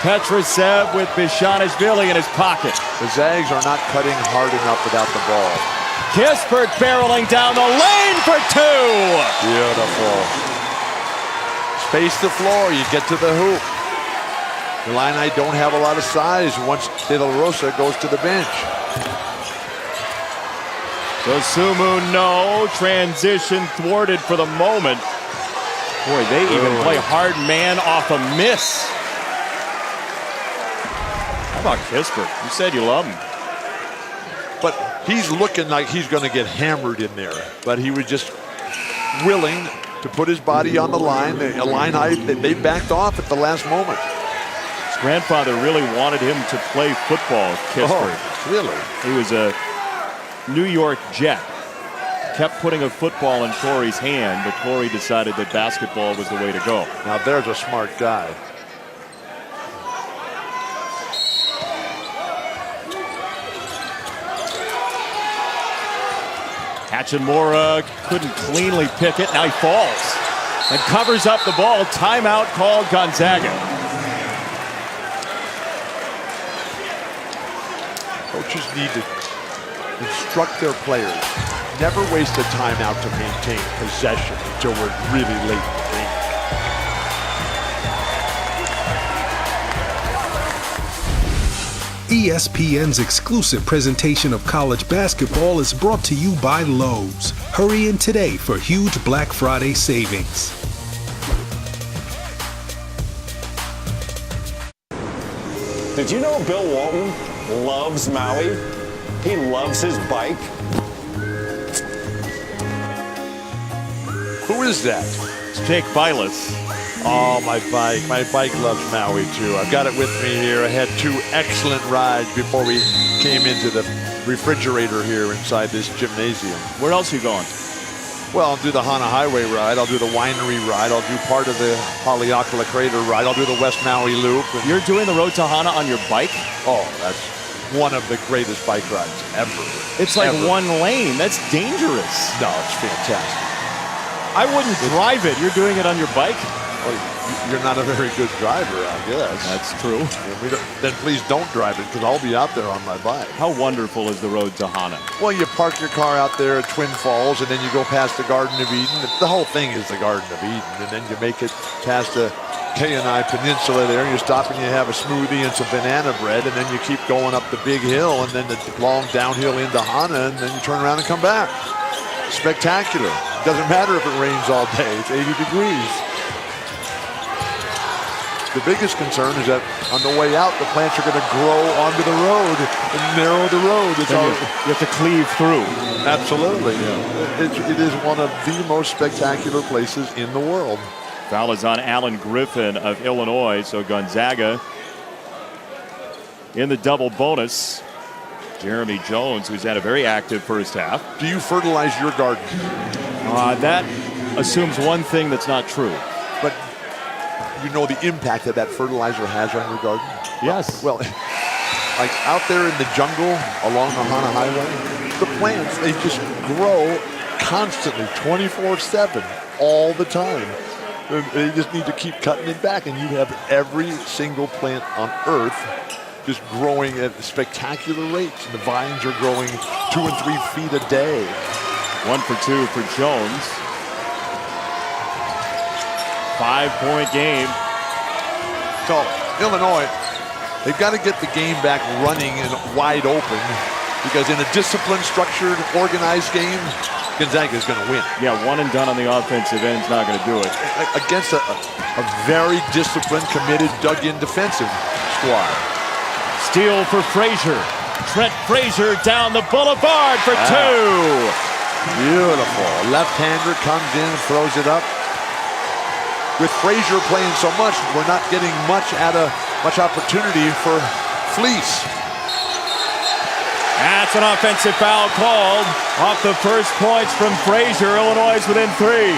Petrushev with Bishanishvili in his pocket. The Zags are not cutting hard enough without the ball. Kispert barreling down the lane for 2. Beautiful. Space the floor, you get to the hoop. The Illini don't have a lot of size once De La Rosa goes to the bench. So Sumu, no. Transition thwarted for the moment. Boy, they even play hard man off a miss. How about Kispert? You said you love him. But he's looking like he's going to get hammered in there. But he was just willing to put his body on the line. The Illini, they backed off at the last moment. His grandfather really wanted him to play football, Kispert. Oh, really? He was a New York Jet. Kept putting a football in Corey's hand, but Corey decided that basketball was the way to go. Now there's a smart guy. Hachimura couldn't cleanly pick it. Now he falls and covers up the ball. Timeout called Gonzaga. Coaches need to instruct their players. Never waste a timeout to maintain possession until we're really late in the game. ESPN's exclusive presentation of college basketball is brought to you by Lowe's. Hurry in today for huge Black Friday savings. Did you know Bill Walton loves Maui? He loves his bike. Who is that? It's Jake Vilas. Oh, my bike. My bike loves Maui, too. I've got it with me here. I had 2 excellent rides before we came into the refrigerator here inside this gymnasium. Where else are you going? Well, I'll do the Hana Highway ride. I'll do the winery ride. I'll do part of the Haleakala Crater ride. I'll do the West Maui Loop. You're doing the Road to Hana on your bike? Oh, that's one of the greatest bike rides ever. It's like one lane. That's dangerous. No, it's fantastic. I wouldn't drive it. You're doing it on your bike? Well, you're not a very good driver, I guess. That's true. Then please don't drive it, because I'll be out there on my bike. How wonderful is the Road to Hana? Well, you park your car out there at Twin Falls, and then you go past the Garden of Eden. The whole thing is the Garden of Eden, and then you make it past the Kenai Peninsula there. You stop and you have a smoothie and some banana bread, and then you keep going up the big hill and then the long downhill into Hana, and then you turn around and come back. Spectacular. Doesn't matter if it rains all day. It's 80 degrees. The biggest concern is that on the way out, the plants are going to grow onto the road and narrow the road. You have to cleave through. Absolutely. Yeah. It is one of the most spectacular places in the world. Foul is on Alan Griffin of Illinois, so Gonzaga in the double bonus. Jeremy Jones, who's had a very active first half. Do you fertilize your garden? That assumes one thing that's not true. But you know the impact that fertilizer has on your garden? Yes. Well, like out there in the jungle along the Hana Highway, the plants, they just grow constantly, 24/7, all the time. They just need to keep cutting it back, and you have every single plant on Earth just growing at spectacular rates. And the vines are growing 2 and 3 feet a day. 1 for 2 for Jones. 5-point game. So Illinois, they've got to get the game back running and wide open, because in a disciplined, structured, organized game, Gonzaga is going to win. Yeah, one and done on the offensive end is not going to do it. Against a very disciplined, committed, dug-in defensive squad. Steal for Frazier. Trent Frazier down the boulevard for 2. Beautiful. Left-hander comes in, throws it up. With Frazier playing so much, we're not getting much opportunity for Fleece. That's an offensive foul called off the first points from Frazier. Illinois is within 3.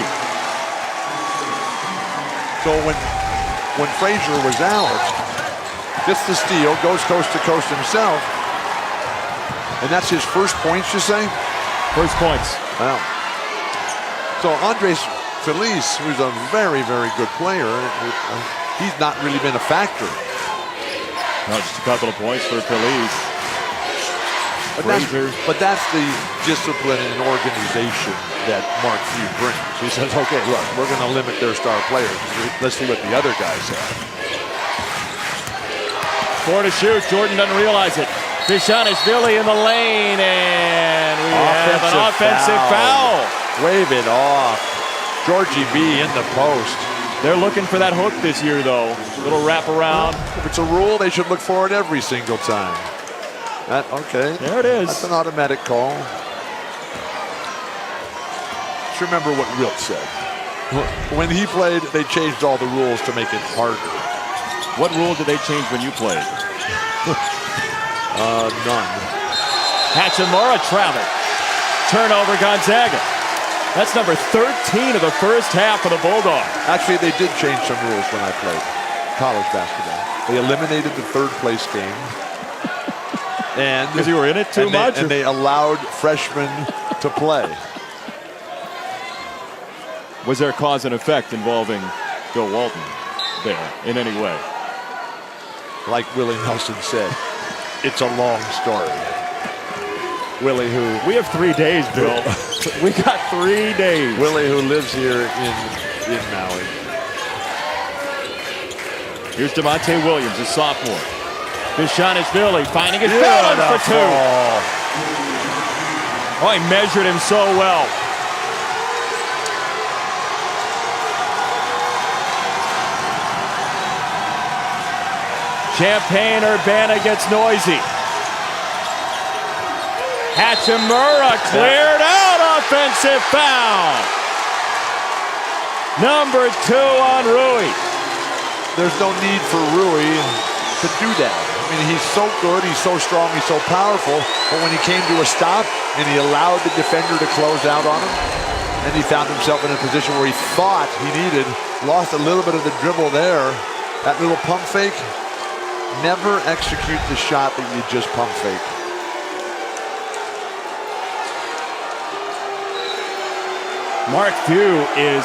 So when Frazier was out, gets the steal, goes coast to coast himself, and that's his first points, you say? First points. Wow. So Andres Feliz, who's a very, very good player, he's not really been a factor. No, just a couple of points for Feliz. But that's the discipline and organization that Mark Few brings. He says, okay, look, we're going to limit their star players. Let's see what the other guys have. 4 to shoot. Jordan doesn't realize it. Bishanishvili in the lane, and we have an offensive foul. Wave it off. Georgie B in the post. They're looking for that hook this year, though. Little wraparound. If it's a rule, they should look for it every single time. Okay. There it is. That's an automatic call. Just remember what Wilt said. When he played, they changed all the rules to make it harder. What rule did they change when you played? None. Hachimura traveled. Turnover Gonzaga. That's number 13 of the first half for the Bulldogs. Actually, they did change some rules when I played college basketball. They eliminated the third place game. And because you were in it too much? And they allowed freshmen to play. Was there cause and effect involving Bill Walton there in any way? Like Willie Nelson said, it's a long story. Willie, who... We have 3 days, Bill. We got 3 days. Willie, who lives here in Maui. Here's DeMonte Williams, a sophomore. Bishanishvili finding his balance for 2. Oh, he measured him so well. Champaign-Urbana gets noisy. Hachimura cleared out, offensive foul. Number 2 on Rui. There's no need for Rui to do that. I mean, he's so good, he's so strong, he's so powerful, but when he came to a stop and he allowed the defender to close out on him, and he found himself in a position where he thought he lost a little bit of the dribble there. That little pump fake, never execute the shot that you just pump fake. Mark Few is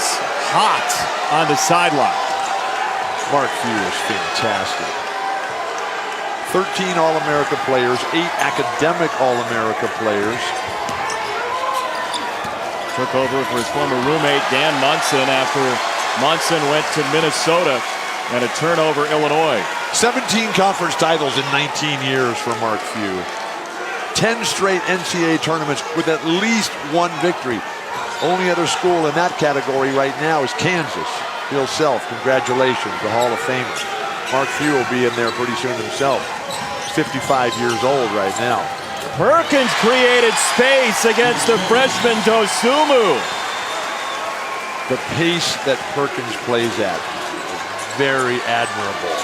hot on the sideline. Mark Few is fantastic. 13 All-America players, 8 academic All-America players. Took over for his former roommate Dan Munson after Munson went to Minnesota. And a turnover, Illinois. 17 conference titles in 19 years for Mark Few. 10 straight NCAA tournaments with at least one victory. Only other school in that category right now is Kansas. Bill Self, congratulations, the Hall of Famer. Mark Few will be in there pretty soon himself. He's 55 years old right now. Perkins created space against the freshman Dosumu. The pace that Perkins plays at, very admirable.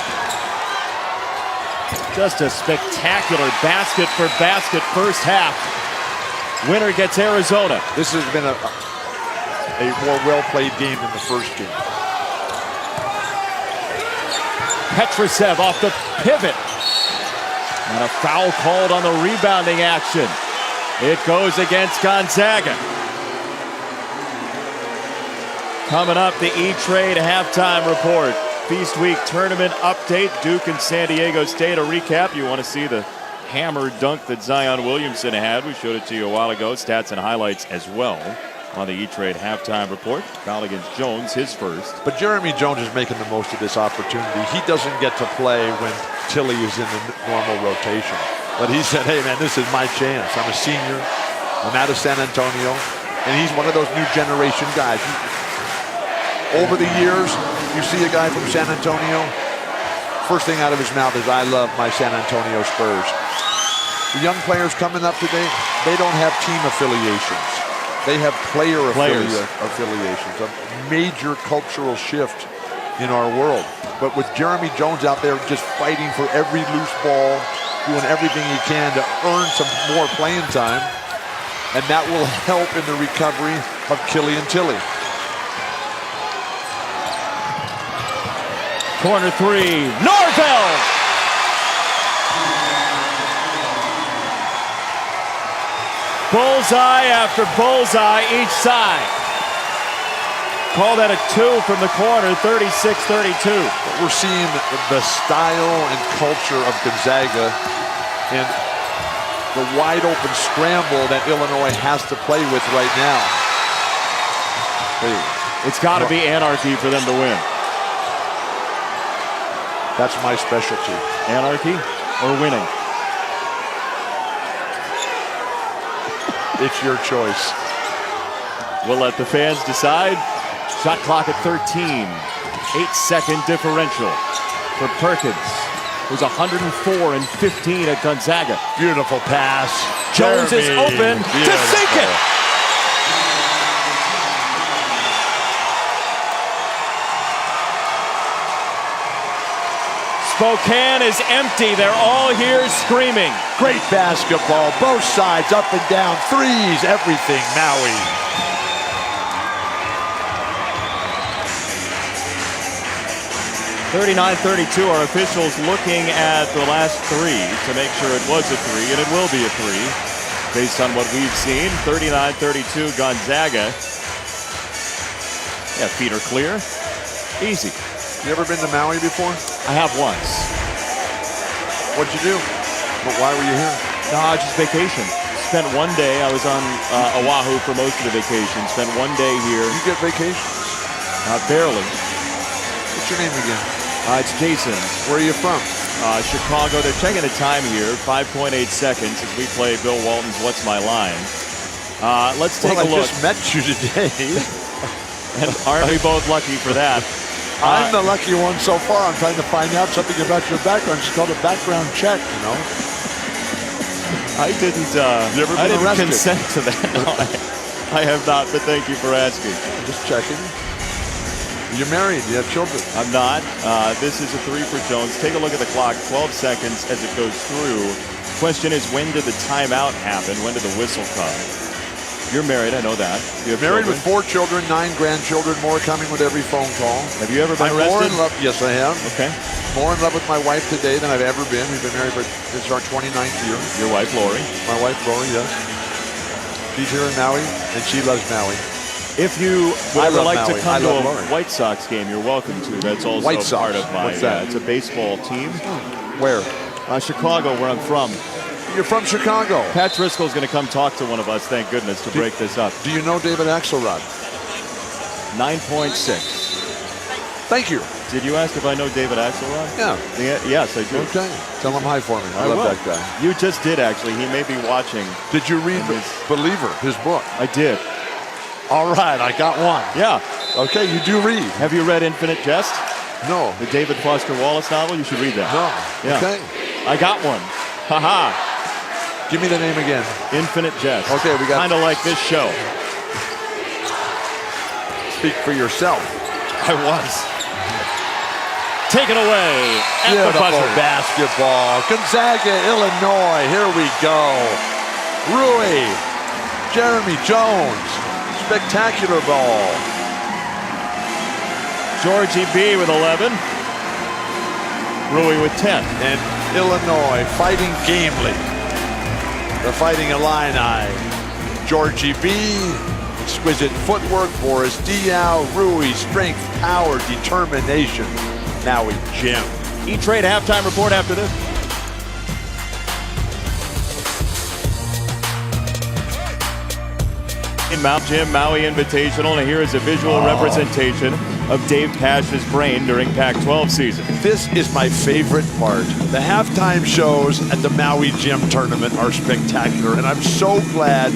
Just a spectacular basket for basket first half. Winner gets Arizona. This has been a more well-played game than the first game. Petrosev off the pivot. And a foul called on the rebounding action. It goes against Gonzaga. Coming up, the E-Trade halftime report. Feast Week tournament update. Duke and San Diego State. A recap. You want to see the hammer dunk that Zion Williamson had. We showed it to you a while ago. Stats and highlights as well on the E-Trade halftime report. Foul against Jones, his first. But Jeremy Jones is making the most of this opportunity. He doesn't get to play when Tilly is in the normal rotation. But he said, hey man, this is my chance. I'm a senior. I'm out of San Antonio. And he's one of those new generation guys. Over the years, you see a guy from San Antonio, first thing out of his mouth is, I love my San Antonio Spurs. The young players coming up today, they don't have team affiliations. They have player affiliations. A major cultural shift in our world. But with Jeremy Jones out there just fighting for every loose ball, doing everything he can to earn some more playing time, and that will help in the recovery of Killian Tilly. Corner three, Norvell! Bullseye after bullseye each side. Call that a 2 from the corner, 36-32. We're seeing the style and culture of Gonzaga and the wide open scramble that Illinois has to play with right now. It's got to be anarchy for them to win. That's my specialty. Anarchy or winning? It's your choice. We'll let the fans decide. Shot clock at 13. 8-second differential for Perkins, who's 104 and 15 at Gonzaga. Beautiful pass. Jones is open to sink it. Spokane is empty. They're all here screaming. Great basketball. Both sides up and down. Threes. Everything. Maui. (39-32). Our officials looking at the last three to make sure it was a three, and it will be a three based on what we've seen. 39-32 Gonzaga. Yeah, feet are clear. Easy. You ever been to Maui before? I have once. What'd you do? But why were you here? No, just vacation. Spent one day. I was on Oahu for most of the vacation. Spent one day here. You get vacations? Barely. What's your name again? It's Jason. Where are you from? Chicago. They're checking the time here. 5.8 seconds as we play Bill Walton's What's My Line. Let's take a look. I just met you today. And aren't we both lucky for that? I'm the lucky one so far. I'm trying to find out something about your background. It's called a background check, you know. I didn't consent to that. No, I have not, but thank you for asking. Just checking. You're married. You have children. I'm not. This is a three for Jones. Take a look at the clock. 12 seconds as it goes through. Question is, when did the timeout happen? When did the whistle come? You're married, I know that. You have married children? with 4 children, 9 grandchildren, more coming with every phone call. Have you ever been arrested? More in love. Yes, I have. Okay. More in love with my wife today than I've ever been. We've been married for this is our 29th year. Your wife, Lori. My wife, Lori, yes. She's here in Maui, and she loves Maui. If you would ever like to come to a Lori. White Sox game, you're welcome to. That's also White Sox. part of my. What's that? It's a baseball team. Where? Chicago, where I'm from. You're from Chicago. Pat Driscoll's going to come talk to one of us, thank goodness, to break this up. Do you know David Axelrod? 9.6. Thank you. Did you ask if I know David Axelrod? Yeah. Yes, I do. Okay. Tell him hi for me. I love that guy. You just did, actually. He may be watching. Did you read Believer, his book? I did. All right, I got one. Yeah. Okay, you do read. Have you read Infinite Jest? No. The David Foster Wallace novel? You should read that. No. Yeah. Okay. I got one. Haha. Give me the name again. Infinite Jest. Okay, we got. Kind of like this show. Speak for yourself. I was. Taken away at the Beautiful buzzer. basketball. Gonzaga, Illinois. Here we go. Rui. Jeremy Jones. Spectacular ball. Georgie B with 11. Rui with 10. And Illinois fighting gamely. They're fighting Illini. Georgie B. Exquisite footwork. Boris Diaw. Rui. Strength, power, determination. Maui Jim. E-Trade halftime report after this. In Mount Jim Maui Invitational, and here is a visual representation of Dave Cash's brain during Pac-12 season. This is my favorite part. The halftime shows at the Maui Gym tournament are spectacular, and I'm so glad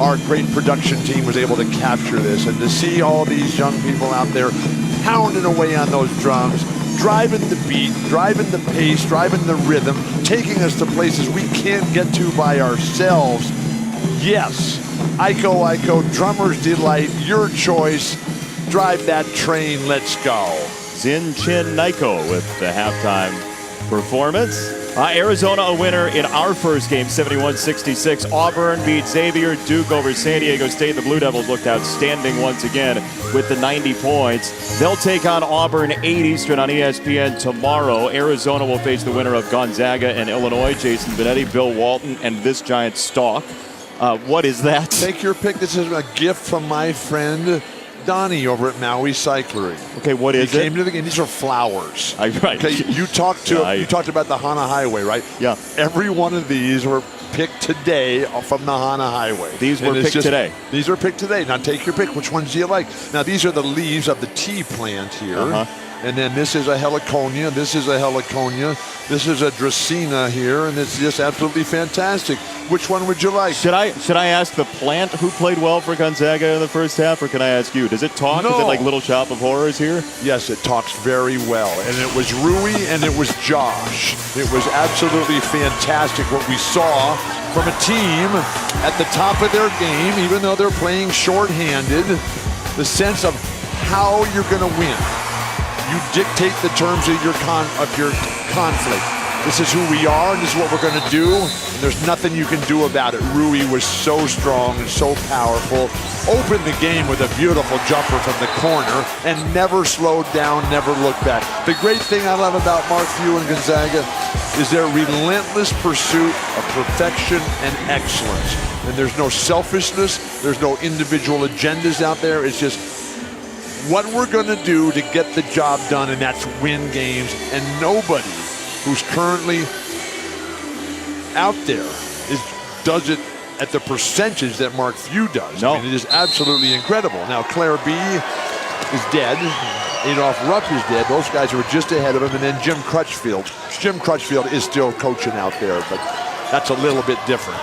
our great production team was able to capture this, and to see all these young people out there pounding away on those drums, driving the beat, driving the pace, driving the rhythm, taking us to places we can't get to by ourselves. Yes, Iko, drummer's delight, your choice. Drive that train, let's go. Zin Chin Naiko with the halftime performance. Arizona a winner in our first game, 71-66. Auburn beat Xavier. Duke over San Diego State. The Blue Devils looked outstanding once again with the 90 points. They'll take on Auburn 8 Eastern on ESPN tomorrow. Arizona will face the winner of Gonzaga and Illinois. Jason Benetti, Bill Walton, and this giant stalk. What is that? Take your pick. This is a gift from my friend Donnie over at Maui Cyclery. Okay, what is he it? Came to the game. These are flowers. Right. Okay, you talked about the Hana Highway, right? Yeah. Every one of these were picked today from the Hana Highway. These were picked today. These are picked today. Now take your pick. Which ones do you like? Now these are the leaves of the tea plant here. And then this is a heliconia. This is a heliconia. This is a dracaena here, and it's just absolutely fantastic. Which one would you like? Should I ask the plant who played well for Gonzaga in the first half, or can I ask you? Does it talk? No. Is it like Little Shop of Horrors here? Yes, it talks very well. And it was Rui and it was Josh. It was absolutely fantastic what we saw from a team at the top of their game, even though they're playing shorthanded. The sense of how you're going to win. You dictate the terms of your conflict. This is who we are, and this is what we're going to do. And there's nothing you can do about it. Rui was so strong and so powerful. Opened the game with a beautiful jumper from the corner and never slowed down, never looked back. The great thing I love about Mark Few and Gonzaga is their relentless pursuit of perfection and excellence. And there's no selfishness. There's no individual agendas out there. It's just what we're going to do to get the job done, and that's win games. And nobody who's currently out there does it at the percentage that Mark Few does. No. I mean, it is absolutely incredible. Now, Claire B is dead. Adolph Rupp is dead. Those guys were just ahead of him. And then Jim Crutchfield. Jim Crutchfield is still coaching out there, but that's a little bit different.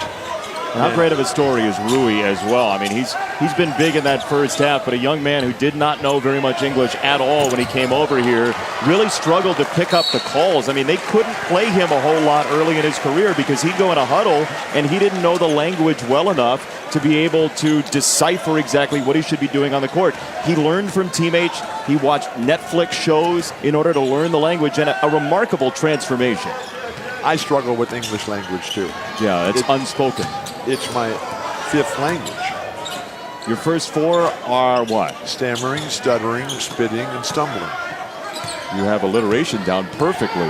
How great of a story is Rui as well. I mean, he's been big in that first half, but a young man who did not know very much English at all when he came over here really struggled to pick up the calls. I mean, they couldn't play him a whole lot early in his career because he'd go in a huddle and he didn't know the language well enough to be able to decipher exactly what he should be doing on the court. He learned from teammates. He watched Netflix shows in order to learn the language, and a remarkable transformation. I struggle with English language too. Yeah, it's unspoken. It's my fifth language. Your first four are what? Stammering, stuttering, spitting, and stumbling. You have alliteration down perfectly.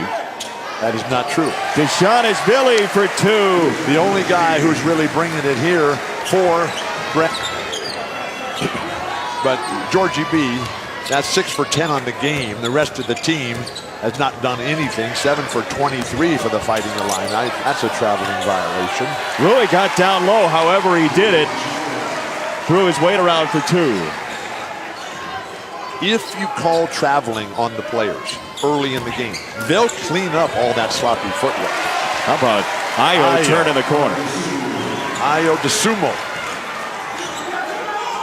That is not true. Deshaun is Billy for two. The only guy who's really bringing it here for Brett. But Georgie B, that's 6 for 10 on the game. The rest of the team has not done anything. 7 for 23 for the Fighting Illini. That's a traveling violation. Rui got down low, however he did it. Threw his weight around for two. if you call traveling on the players early in the game, they'll clean up all that sloppy footwork. How about Ayo turn in the corner? Ayo DeSumo.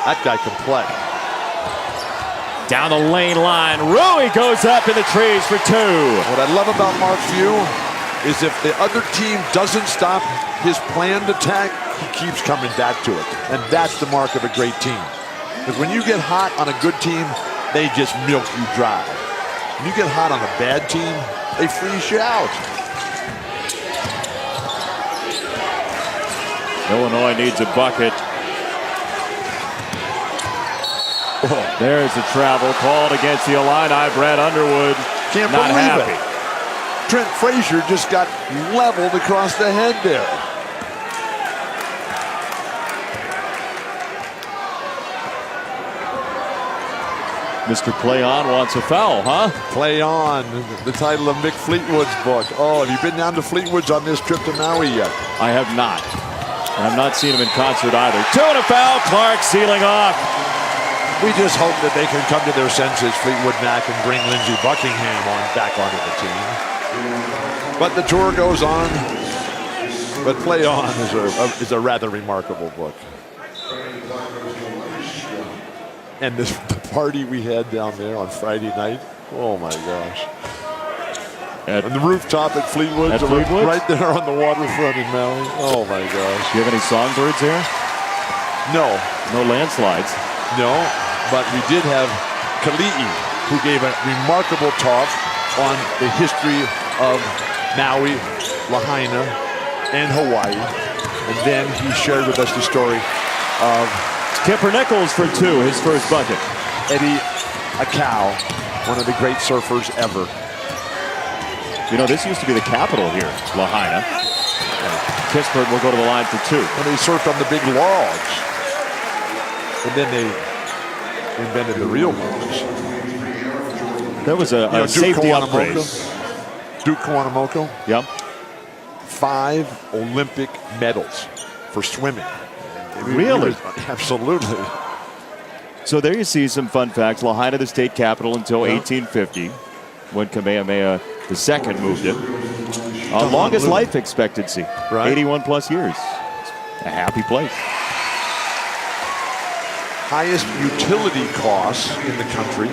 That guy can play. Down the lane line, Rui goes up in the trees for 2. What I love about Mark Few is if the other team doesn't stop his planned attack, he keeps coming back to it. And that's the mark of a great team. Because when you get hot on a good team, they just milk you dry. When you get hot on a bad team, they freeze you out. Illinois needs a bucket. There's the travel called against the Illini. Brad Underwood Can't not believe happy. it. Trent Frazier just got leveled across the head there. Mr. Play On wants a foul, huh? Play On, the title of Mick Fleetwood's book. Oh, have you been down to Fleetwood's on this trip to Maui yet? I have not. And I've not seen him in concert either. 2 and a foul. Clark sealing off. We just hope that they can come to their senses, Fleetwood Mac, and bring Lindsey Buckingham back onto the team. But the tour goes on. But Play On is a rather remarkable book. And the party we had down there on Friday night, oh my gosh. On the rooftop at Fleetwood's, right there on the waterfront in Maui. Oh my gosh. Do you have any songbirds there? No. No landslides? No, but we did have Kali'i, who gave a remarkable talk on the history of Maui, Lahaina, and Hawaii. And then he shared with us the story of Kipper Nichols for 2, his first bucket. Eddie Akau, one of the great surfers ever. You know, this used to be the capital here, Lahaina. Kispert will go to the line for 2. When they surfed on the big logs. And then they invented the real ones. There was a safety upgrade. Duke Kawanamoko. Yep. 5 Olympic medals for swimming. Really? Absolutely. So there you see some fun facts. Lahaina, the state capital until 1850, when Kamehameha II moved it. Longest life expectancy, right? 81 plus years. A happy place. Highest utility costs in the country,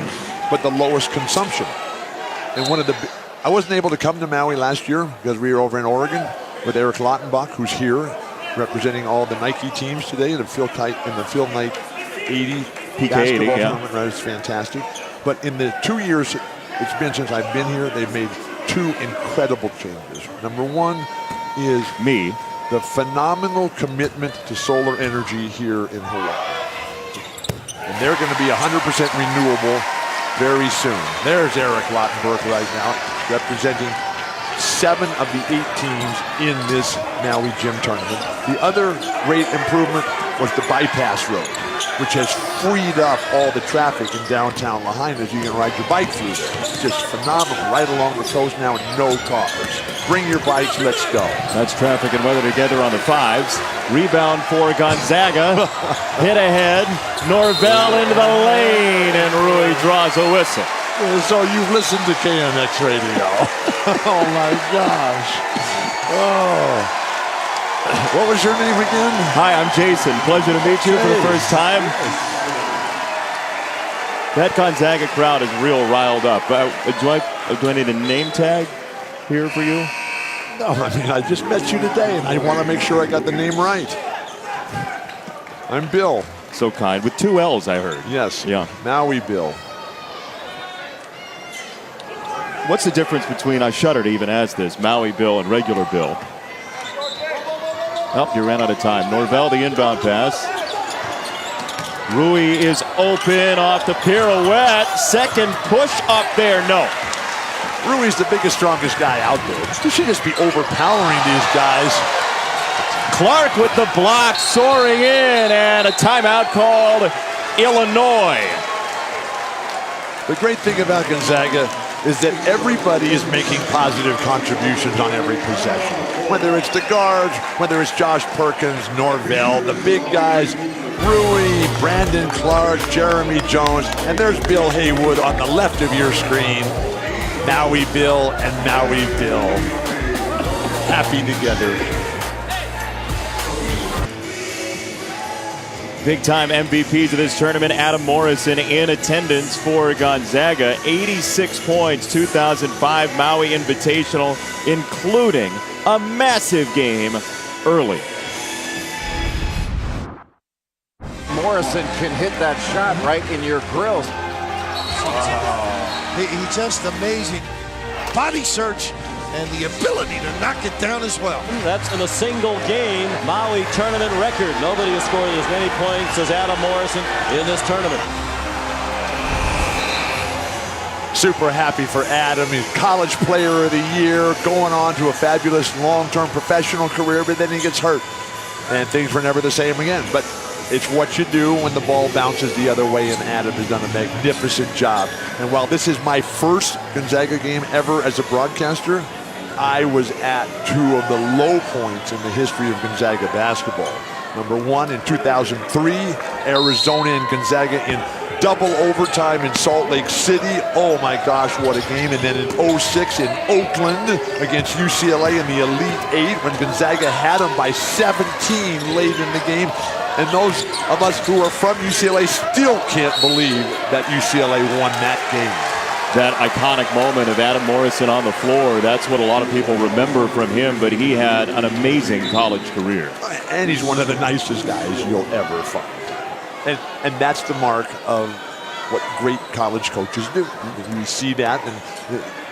but the lowest consumption. And I wasn't able to come to Maui last year because we were over in Oregon with Eric Lautenbach, who's here representing all the Nike teams today in the Phil Knight 80 PK basketball 80, tournament. Right, it's fantastic. But in the 2 years it's been since I've been here, they've made 2 incredible changes. Number 1 is the phenomenal commitment to solar energy here in Hawaii. And they're going to be 100% renewable very soon. There's Eric Lautenberg right now, representing 7 of the 8 teams in this Maui Gym tournament. The other great improvement was the bypass road, which has freed up all the traffic in downtown Lahaina as you can ride your bike through there. It's just phenomenal. Right along the coast now, no cars. Bring your bikes, let's go. That's traffic and weather together on the 5s. Rebound for Gonzaga. Hit ahead. Norvell into the lane, and Rui draws a whistle. So you've listened to KNX Radio. Oh my gosh. Oh. What was your name again? Hi, I'm Jason. Pleasure to meet you for the first time. That Gonzaga crowd is real riled up. Do I need a name tag here for you? No, I mean, I just met you today, and I want to make sure I got the name right. I'm Bill. So kind. With 2 L's, I heard. Yes. Yeah. Maui Bill. What's the difference between, I shudder to even ask this, Maui Bill and regular Bill? Oh, you ran out of time. Norvell, the inbound pass. Rui is open off the pirouette. Second push up there, no. Rui's the biggest, strongest guy out there. You should just be overpowering these guys. Clark with the block, soaring in, and a timeout called Illinois. The great thing about Gonzaga is that everybody is making positive contributions on every possession. Whether it's the guards, whether it's Josh Perkins, Norvell, the big guys, Rui, Maui, Brandon Clark, Jeremy Jones, and there's Bill Haywood on the left of your screen. Maui Bill and Maui Bill. Happy together. Big-time MVPs of this tournament, Adam Morrison in attendance for Gonzaga. 86 points, 2005 Maui Invitational, including a massive game early. Morrison can hit that shot right in your grills. He's just amazing. Body search and the ability to knock it down as well. That's in a single game Maui tournament record. Nobody has scored as many points as Adam Morrison in this tournament. Super happy for Adam. He's College Player of the Year, going on to a fabulous long-term professional career, but then he gets hurt. And things were never the same again. But it's what you do when the ball bounces the other way, and Adam has done a magnificent job. And while this is my first Gonzaga game ever as a broadcaster, I was at two of the low points in the history of Gonzaga basketball. Number one in 2003, Arizona and Gonzaga in double overtime in Salt Lake City. Oh my gosh, what a game. And then in 06 in Oakland against UCLA in the Elite Eight when Gonzaga had them by 17 late in the game. And those of us who are from UCLA still can't believe that UCLA won that game. That iconic moment of Adam Morrison on the floor, that's what a lot of people remember from him, but he had an amazing college career. And he's one of the nicest guys you'll ever find. And that's the mark of what great college coaches do. We see that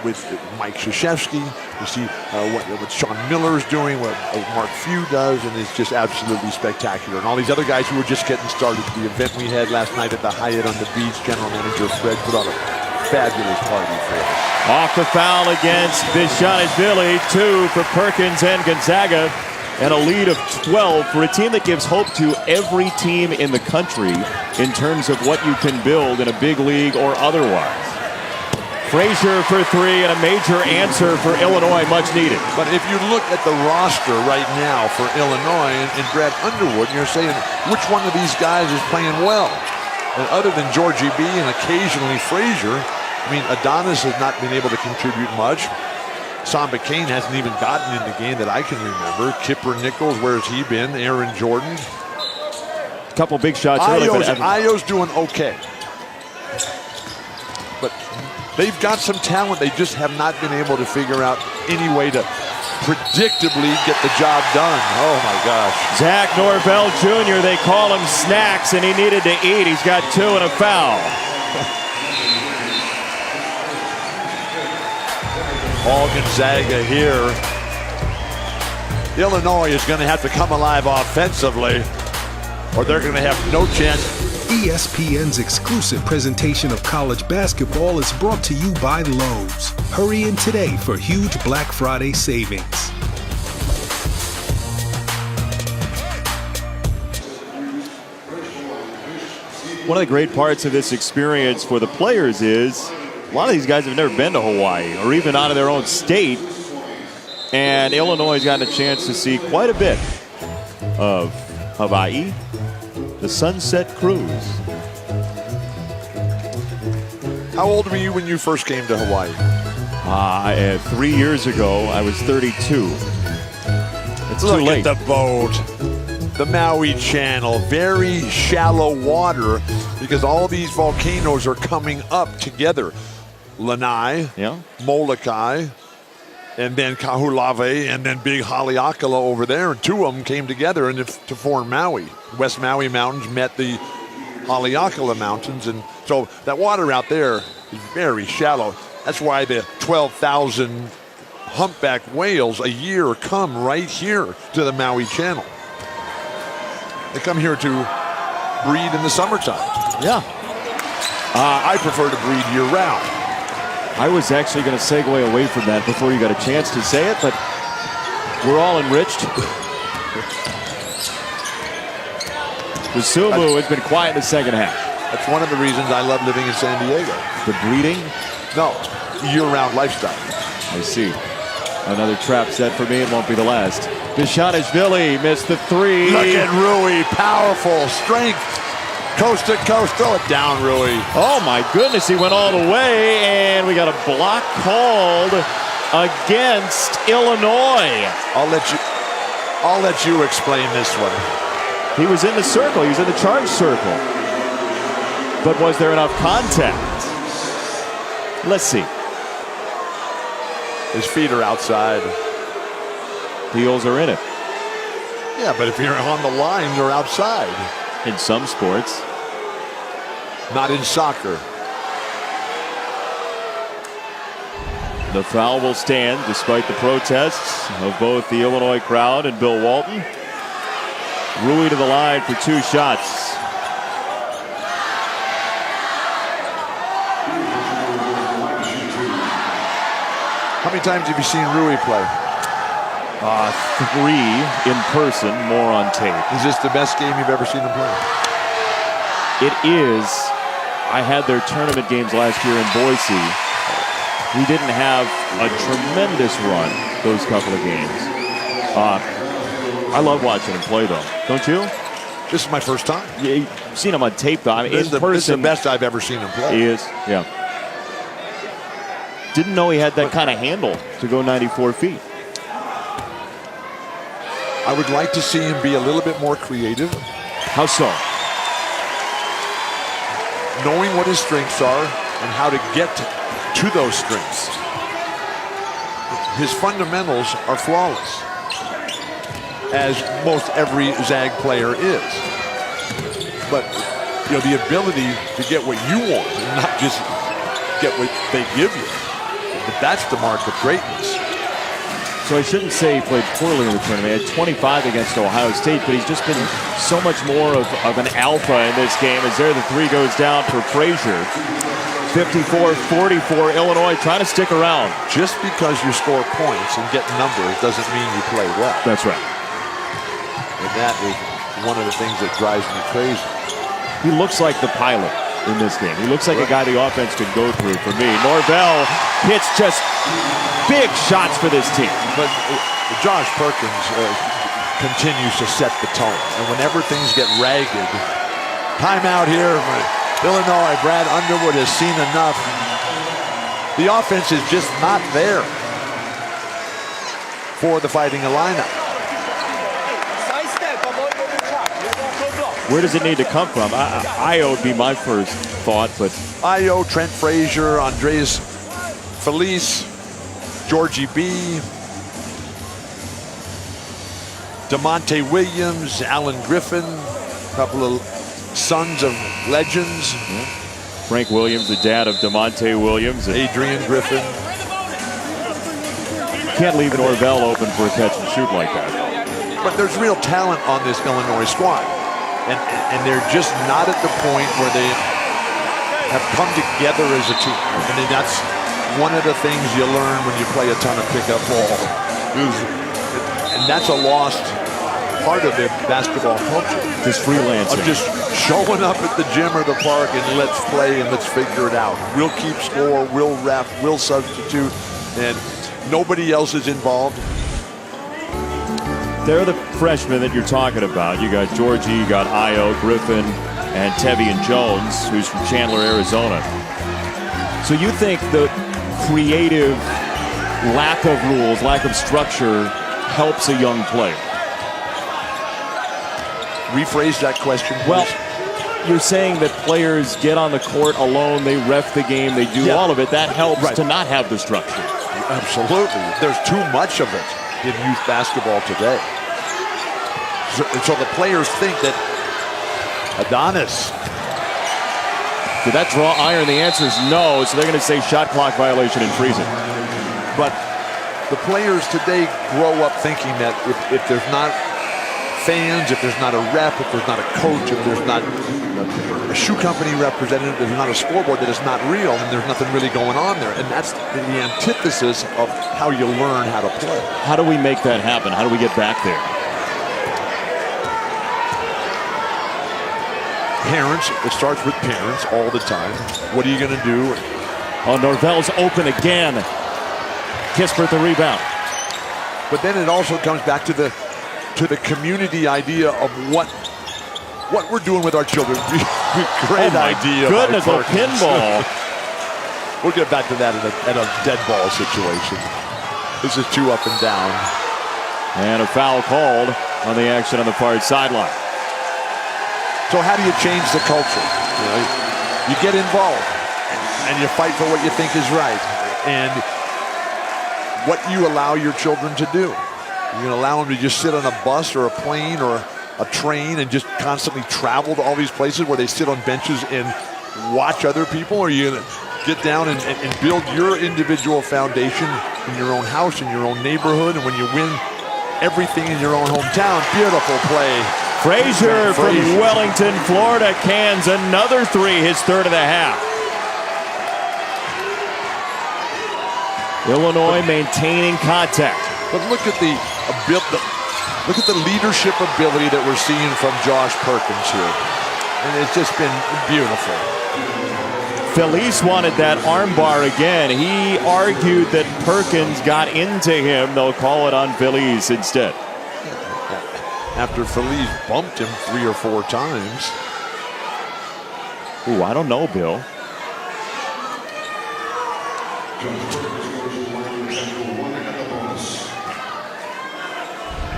with Mike Krzyzewski. We see what Sean Miller is doing, what Mark Few does, and it's just absolutely spectacular. And all these other guys who were just getting started. The event we had last night at the Hyatt on the beach, General Manager Fred put on a fabulous party for us. Off the foul against Bishanishvili, 2 for Perkins and Gonzaga, and a lead of 12 for a team that gives hope to every team in the country in terms of what you can build in a big league or otherwise. Frazier for 3 and a major answer for Illinois, much needed. But if you look at the roster right now for Illinois and Brad Underwood, you're saying which one of these guys is playing well? And other than Georgie B and occasionally Frazier, I mean, Adonis has not been able to contribute much. Samba Kane hasn't even gotten in the game that I can remember. Kipper Nichols, where's he been? Aaron Jordan. A couple big shots early. Ayo's doing okay. But they've got some talent. They just have not been able to figure out any way to predictably get the job done. Oh my gosh. Zach Norvell Jr., they call him Snacks, and he needed to eat. He's got 2 and a foul. All Gonzaga here. Illinois is going to have to come alive offensively, or they're going to have no chance. ESPN's exclusive presentation of college basketball is brought to you by Lowe's. Hurry in today for huge Black Friday savings. One of the great parts of this experience for the players is a lot of these guys have never been to Hawaii or even out of their own state. And Illinois has gotten a chance to see quite a bit of Hawaii, the Sunset Cruise. How old were you when you first came to Hawaii? 3 years ago, I was 32. It's Look too late. at the boat. The Maui Channel, very shallow water because all these volcanoes are coming up together. Lanai, Yeah. Molokai, and then Kahulave, and then Big Haleakala over there. And 2 of them came together and to form Maui. West Maui Mountains met the Haleakala Mountains, and so that water out there is very shallow. That's why the 12,000 humpback whales a year come right here to the Maui Channel. They come here to breed in the summertime. Yeah. I prefer to breed year-round. I was actually going to segue away from that before you got a chance to say it, but we're all enriched. The Sumu has been quiet in the second half. That's one of the reasons I love living in San Diego. The breeding? No, year-round lifestyle. I see. Another trap set for me. It won't be the last. Bishanishvili missed the 3. Look at Rui, powerful strength. Coast to coast, throw it down, Rui. Oh my goodness, he went all the way, and we got a block called against Illinois. I'll let you explain this one. He was in the circle, he was in the charge circle. But was there enough contact? Let's see. His feet are outside. Heels are in it. Yeah, but if you're on the line, you're outside. In some sports. Not in soccer. The foul will stand despite the protests of both the Illinois crowd and Bill Walton. Rui to the line for 2 shots. How many times have you seen Rui play? 3 in person, more on tape. Is this the best game you've ever seen him play? It is. I had their tournament games last year in Boise. We didn't have a tremendous run those couple of games. I love watching him play, though. Don't you? This is my first time. Yeah, you've seen him on tape, though. I mean, This is the best I've ever seen him play. He is, yeah. Didn't know he had that kind of handle to go 94 feet. I would like to see him be a little bit more creative. How so? Knowing what his strengths are and how to get to those strengths. His fundamentals are flawless, as most every Zag player is. But you know, the ability to get what you want and not just get what they give you. But that's the mark of greatness. So I shouldn't say he played poorly in the tournament. He had 25 against Ohio State, but he's just been so much more of an alpha in this game. As there the 3 goes down for Frazier. 54-44, Illinois trying to stick around. Just because you score points and get numbers doesn't mean you play well. That's right. And that is one of the things that drives me crazy. He looks like the pilot in this game. He looks like a guy the offense could go through for me. Norvell hits just big shots for this team. But Josh Perkins continues to set the tone. And whenever things get ragged, timeout here for Illinois. Brad Underwood has seen enough. The offense is just not there for the Fighting Illini. Where does it need to come from? Io would be my first thought, but Io, Trent Frazier, Andreas Felice, Georgie B, DeMonte Williams, Alan Griffin, a couple of sons of legends. Frank Williams, the dad of DeMonte Williams. Adrian Griffin. Can't leave Norvell open for a catch and shoot like that. But there's real talent on this Illinois squad. And they're just not at the point where they have come together as a team. I mean, that's one of the things you learn when you play a ton of pickup ball. And that's a lost part of their basketball culture. Just freelancing. Of just showing up at the gym or the park and let's play and let's figure it out. We'll keep score, we'll ref, we'll substitute, and nobody else is involved. They're the freshmen that you're talking about. You got Georgie, you got Io, Griffin, and Tevian Jones, who's from Chandler, Arizona. So you think the creative lack of rules, lack of structure helps a young player? Rephrase that question, please. Well, you're saying that players get on the court alone, they ref the game, they do all of it. That helps to not have the structure. Absolutely. There's too much of it in youth basketball today. So the players think that Adonis. Did that draw iron? The answer is no, so they're going to say shot clock violation and freeze it. But the players today grow up thinking that if there's not fans, if there's not a rep, if there's not a coach, if there's not a shoe company representative, if there's not a scoreboard, that it's not real and there's nothing really going on there. And that's the antithesis of how you learn how to play. How do we make that happen? How do we get back there? Parents, it starts with parents all the time. What are you going to do? Oh, Norvell's open again. Kispert the rebound. But then it also comes back to the community idea of what what we're doing with our children. Great idea. Goodness, a by Perkins. pinball. We'll get back to that in a dead ball situation. This is 2 up and down. And a foul called on the action on the far sideline. So how do you change the culture? You get involved and you fight for what you think is right. And what you allow your children to do. You can allow them to just sit on a bus or a plane or a train and just constantly travel to all these places where they sit on benches and watch other people, or you get down and build your individual foundation in your own house, in your own neighborhood, and when you win everything in your own hometown. Beautiful play. Frazier from Wellington, Florida, cans another 3, his 3rd of the half. Illinois maintaining contact. But look at the leadership ability that we're seeing from Josh Perkins here. And it's just been beautiful. Felice wanted that armbar again. He argued that Perkins got into him. They'll call it on Felice instead. After Felice bumped him 3 or 4 times. Ooh, I don't know, Bill.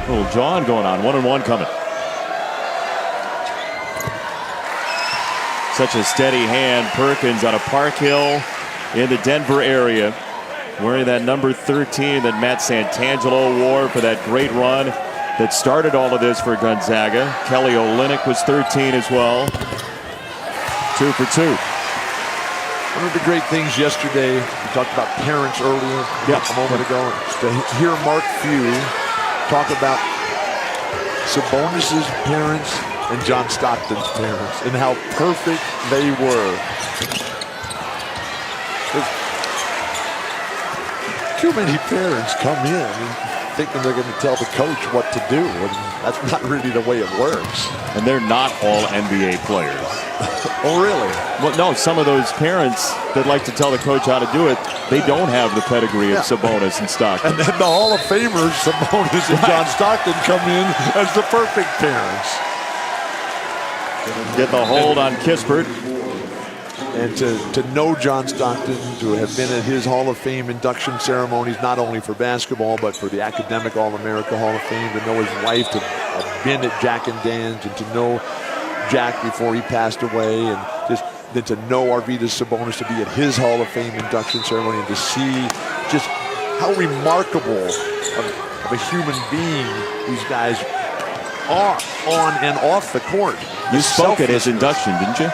Little John going on. 1-1 coming. Such a steady hand. Perkins out of Park Hill in the Denver area, wearing that number 13 that Matt Santangelo wore for that great run that started all of this for Gonzaga. Kelly Olynyk was 13 as well. 2 for 2. One of the great things yesterday, we talked about parents earlier, a moment ago, to hear Mark Few talk about Sabonis's parents and John Stockton's parents and how perfect they were. Too many parents come in thinking they're going to tell the coach what to do, and that's not really the way it works. And they're not all NBA players. Oh, really? Well, no, some of those parents that like to tell the coach how to do it, they don't have the pedigree of Sabonis and Stockton. And then the Hall of Famers, Sabonis and John Stockton, come in as the perfect parents. Get the hold on Kispert. And to know John Stockton, to have been at his Hall of Fame induction ceremonies, not only for basketball, but for the academic All-America Hall of Fame, to know his wife, to have been at Jack and Dan's, and to know Jack before he passed away, and just then to know Arvydas Sabonis to be at his Hall of Fame induction ceremony, and to see just how remarkable of a human being these guys are on and off the court. You spoke at his induction, didn't you?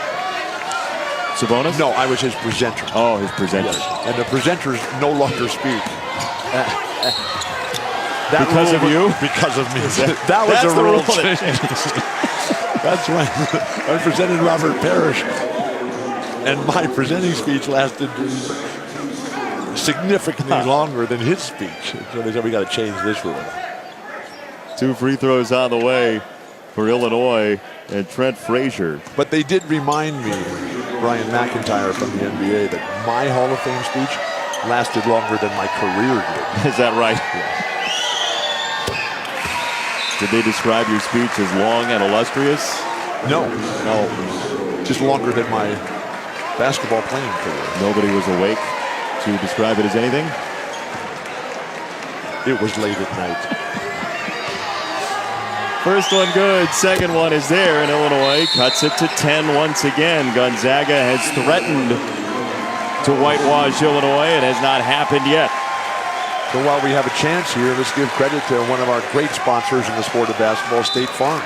Sabonis? No, I was his presenter. Oh, his presenter. Yes. And the presenters no longer speak. Because of you? Because of me. That was a rule change. That's when I presented Robert Parrish. And my presenting speech lasted significantly longer than his speech. So they said, we got to change this rule. 2 free throws on the way for Illinois and Trent Frazier. But they did remind me, Brian McIntyre from the NBA, that my Hall of Fame speech lasted longer than my career did. Is that right? Yeah. Did they describe your speech as long and illustrious? No, just longer than my basketball playing career. Nobody was awake to describe it as anything? It was late at night. First one good, second one is there, and Illinois cuts it to 10 once again. Gonzaga has threatened to whitewash Illinois. It has not happened yet. So while we have a chance here, let's give credit to one of our great sponsors in the sport of basketball, State Farm.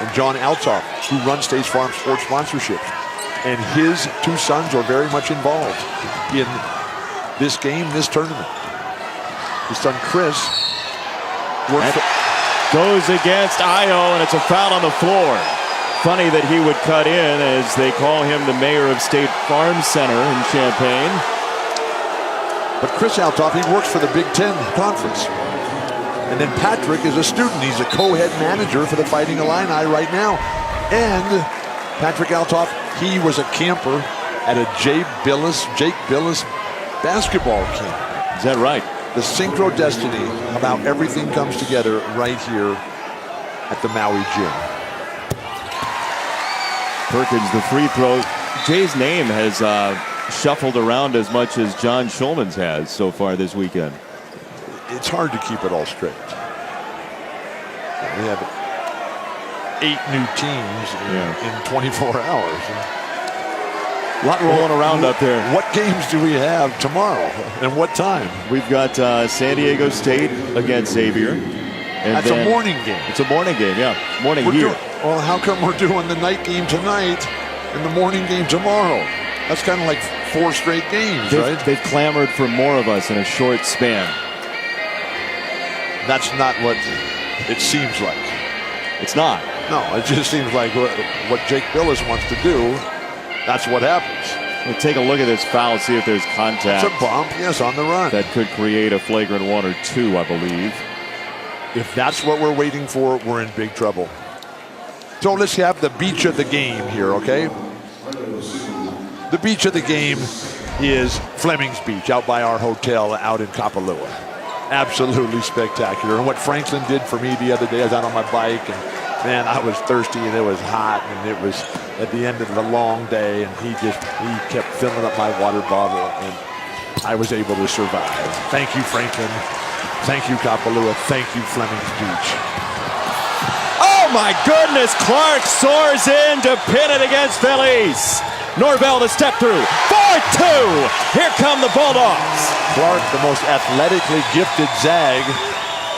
And John Altoff, who runs State Farm sports sponsorships. And his 2 sons are very much involved in this game, this tournament. His son Chris goes against Io, and it's a foul on the floor. Funny that he would cut in, as they call him the mayor of State Farm Center in Champaign. But Chris Altoff, he works for the Big Ten Conference. And then Patrick is a student. He's a co-head manager for the Fighting Illini right now. And Patrick Altoff, he was a camper at a Jake Billis basketball camp. Is that right? The synchro destiny of how everything comes together right here at the Maui gym. Perkins, the free throw. Jay's name has shuffled around as much as John Schulman's has so far this weekend. It's hard to keep it all straight. We have 8 new teams in 24 hours. A lot rolling around up there. What games do we have tomorrow and what time? We've got San Diego State against Xavier. And that's a morning game. It's a morning game, yeah. Morning here. Well, how come we're doing the night game tonight and the morning game tomorrow? That's kind of like 4 straight games, right? They've clamored for more of us in a short span. That's not what it seems like. It's not. No, it just seems like what Jake Billis wants to do. That's what happens. We'll take a look at this foul, see if there's contact. It's a bump, yes, on the run. That could create a flagrant 1 or 2, I believe. If that's what we're waiting for, we're in big trouble. So let's have the beach of the game here, okay? The beach of the game is Fleming's Beach out by our hotel out in Kapalua. Absolutely spectacular. And what Franklin did for me the other day, I was out on my bike and man, I was thirsty and it was hot and it was at the end of the long day and he kept filling up my water bottle and I was able to survive. Thank you, Franklin. Thank you, Kapalua. Thank you, Fleming's Beach. Oh my goodness, Clark soars in to pin it against Feliz. Norvell the step through. 4-2. Here come the Bulldogs. Clark, the most athletically gifted Zag,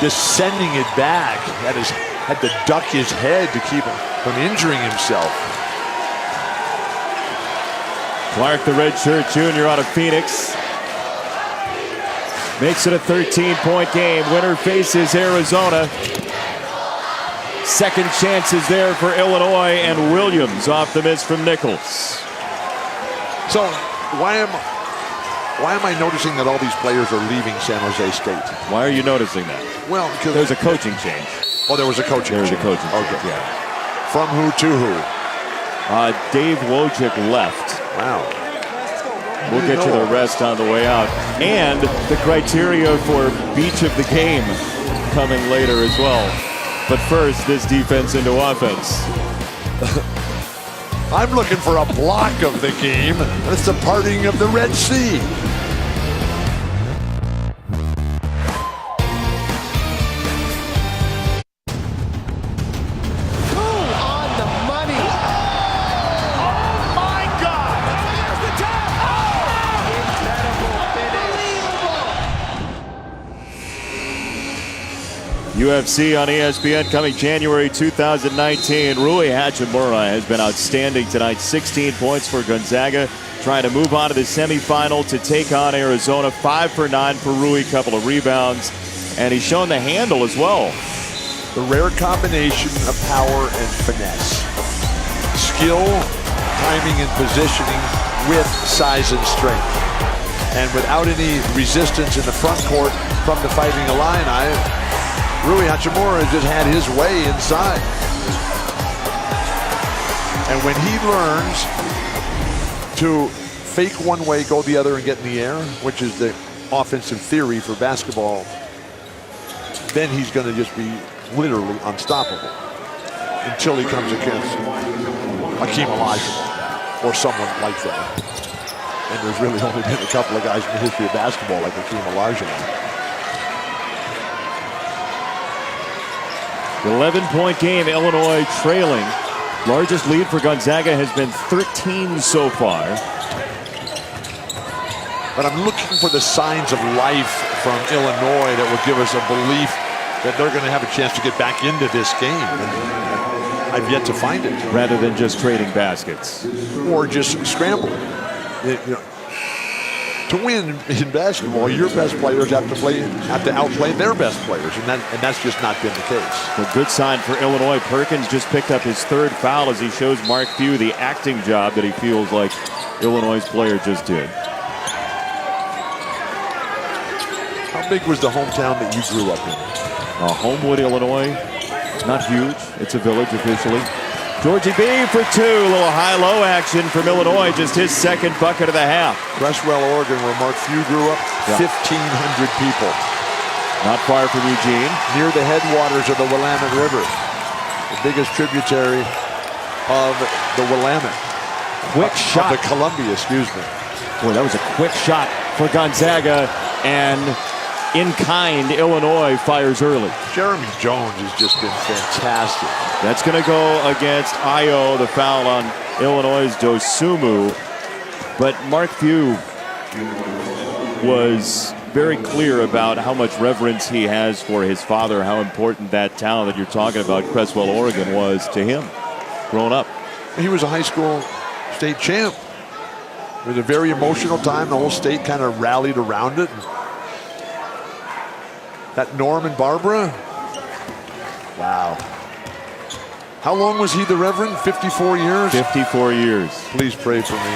just sending it back. Had to duck his head to keep him from injuring himself. Clark, the redshirt junior out of Phoenix, makes it a 13-point game. Winner faces Arizona. Second chances there for Illinois, and Williams off the miss from Nichols. So why am I noticing that all these players are leaving San Jose State? Why are you noticing that? Well, because there's a coaching change. Oh, there was a coaching change. Okay. Yeah. From who to who? Dave Wojcik left. Wow. We'll get to the rest on the way out. And the criteria for beach of the game coming later as well. But first, this defense into offense. I'm looking for a block of the game. That's the parting of the Red Sea. UFC on ESPN coming January 2019. Rui Hachimura has been outstanding tonight. 16 points for Gonzaga, trying to move on to the semifinal to take on Arizona. 5 for 9 for Rui, couple of rebounds, and he's shown the handle as well. The rare combination of power and finesse. Skill, timing, and positioning with size and strength. And without any resistance in the front court from the Fighting Illini, Rui Hachimura just had his way inside. And when he learns to fake one way, go the other, and get in the air, which is the offensive theory for basketball, then he's going to just be literally unstoppable until he comes against Hakeem Olajuwon or someone like that. And there's really only been a couple of guys in the history of basketball like Hakeem Olajuwon. 11-point game, Illinois trailing. Largest lead for Gonzaga has been 13 so far. But I'm looking for the signs of life from Illinois that will give us a belief that they're going to have a chance to get back into this game. And I've yet to find it. Rather than just trading baskets. Or just scrambling. To win in basketball, your best players have to outplay their best players, and that's just not been the case. A good sign for Illinois. Perkins just picked up his 3rd foul as he shows Mark Few the acting job that he feels like Illinois' player just did. How big was the hometown that you grew up in? Homewood, Illinois. Not huge. It's a village officially. Georgie B for 2. A little high-low action from Illinois. Just his 2nd bucket of the half. Creswell, Oregon, where Mark Few grew up, 1,500 people. Not far from Eugene. Near the headwaters of the Willamette River, the biggest tributary of the Willamette. Quick shot. Of the Columbia, excuse me. Boy, that was a quick shot for Gonzaga, and in kind, Illinois fires early. Jeremy Jones has just been fantastic. That's going to go against Io, the foul on Illinois' Dosumu. But Mark Few was very clear about how much reverence he has for his father, how important that town that you're talking about, Creswell, Oregon, was to him growing up. He was a high school state champ. It was a very emotional time. The whole state kind of rallied around it. That Norm and Barbara. Wow. How long was he the Reverend? 54 years? 54 years. Please pray for me,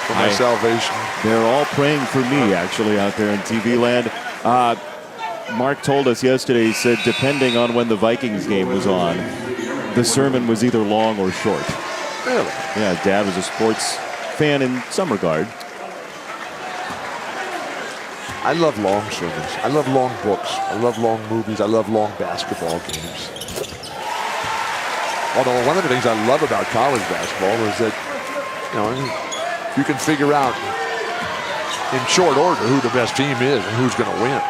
for my salvation. They're all praying for me, actually, out there in TV land. Mark told us yesterday, he said, depending on when the Vikings game was on, the sermon was either long or short. Really? Yeah, Dad was a sports fan in some regard. I love long sermons. I love long books. I love long movies. I love long basketball games. Although one of the things I love about college basketball is that, you know, you can figure out in short order who the best team is and who's going to win.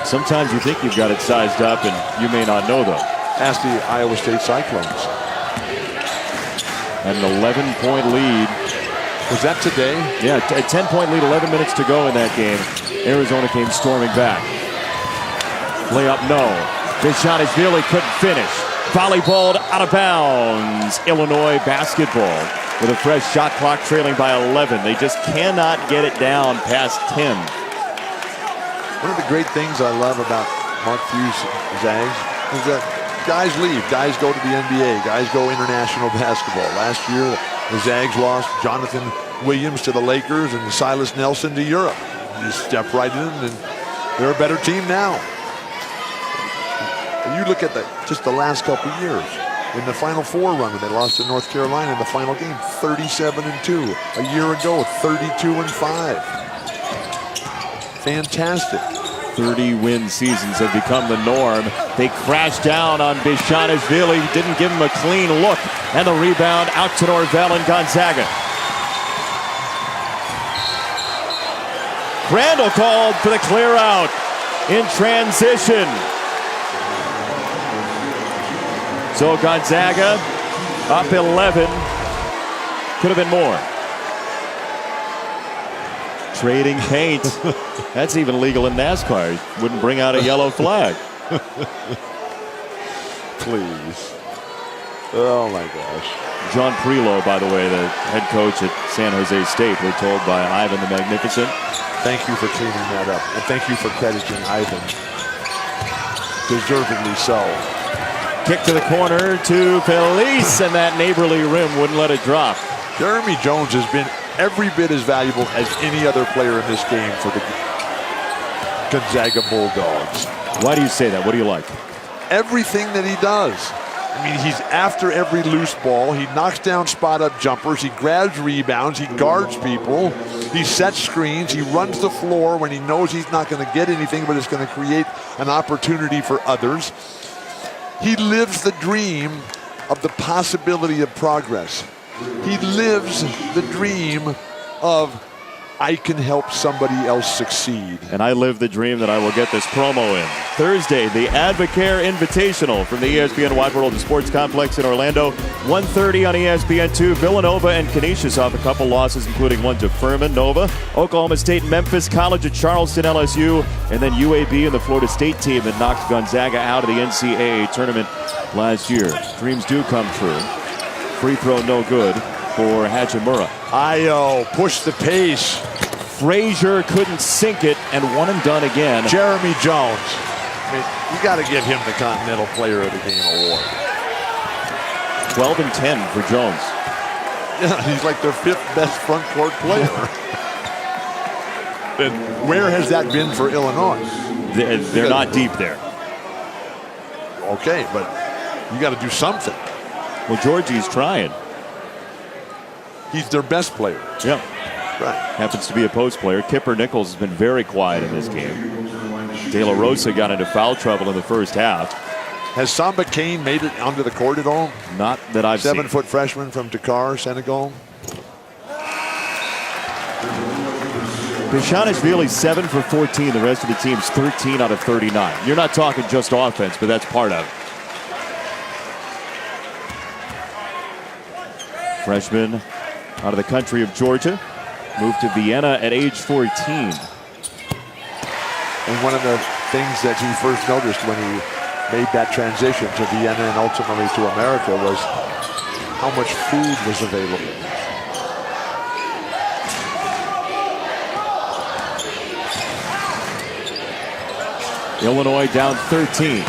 Sometimes you think you've got it sized up and you may not know, though. Ask the Iowa State Cyclones. And an 11-point lead. Was that today? Yeah, a 10-point lead, 11 minutes to go in that game. Arizona came storming back. Layup, no. Bishanishvili couldn't finish. Volleyballed out of bounds. Illinois basketball with a fresh shot clock trailing by 11. They just cannot get it down past 10. One of the great things I love about Mark Few's Zags is that guys leave. Guys go to the NBA. Guys go international basketball. Last year, the Zags lost Jonathan Williams to the Lakers and Silas Nelson to Europe. You step right in and they're a better team now. And you look at just the last couple of years. In the Final Four run when they lost to North Carolina in the final game, 37-2. A year ago, 32-5. Fantastic. 30-win seasons have become the norm. They crashed down on Bishanishvili. Didn't give him a clean look. And the rebound out to Norvell and Gonzaga. Crandall called for the clear out in transition. So Gonzaga up 11. Could have been more. Trading paint. That's even legal in NASCAR. Wouldn't bring out a yellow flag. Please. Oh my gosh. John Prelo, by the way, the head coach at San Jose State, we're told by Ivan the Magnificent. Thank you for cleaning that up. And thank you for crediting Ivan. Deservedly so. Kick to the corner to Felice, and that neighborly rim wouldn't let it drop. Jeremy Jones has been every bit as valuable as any other player in this game for the Gonzaga Bulldogs. Why do you say that? What do you like? Everything that he does. I mean, he's after every loose ball. He knocks down spot-up jumpers. He grabs rebounds. He guards people. He sets screens. He runs the floor when he knows he's not going to get anything, but it's going to create an opportunity for others. He lives the dream of the possibility of progress. He lives the dream of, I can help somebody else succeed. And I live the dream that I will get this promo in. Thursday, the Advocare Invitational from the ESPN Wide World of Sports Complex in Orlando. 1:30 on ESPN2. Villanova and Canisius off a couple losses, including one to Furman, Nova. Oklahoma State, Memphis, College of Charleston, LSU. And then UAB and the Florida State team that knocked Gonzaga out of the NCAA tournament last year. Dreams do come true. Free throw no good for Hachimura. Io pushed the pace. Frazier couldn't sink it, and one and done again. Jeremy Jones. I mean, you got to give him the Continental Player of the Game award. 12 and 10 for Jones. Yeah, he's like their fifth best front court player. And where has that been for Illinois? They're not deep there. Okay, but you got to do something. Well, Georgie's trying. He's their best player. Yeah. Right. Happens to be a post player. Kipper Nichols has been very quiet in this game. De La Rosa got into foul trouble in the first half. Has Samba Kane made it onto the court at all? Not that I've seen. 7-foot freshman from Dakar, Senegal. Bishanishvili 7 for 14. The rest of the team's 13 out of 39. You're not talking just offense, but that's part of it. Freshman out of the country of Georgia. Moved to Vienna at age 14. And one of the things that he first noticed when he made that transition to Vienna and ultimately to America was how much food was available. Illinois down 13.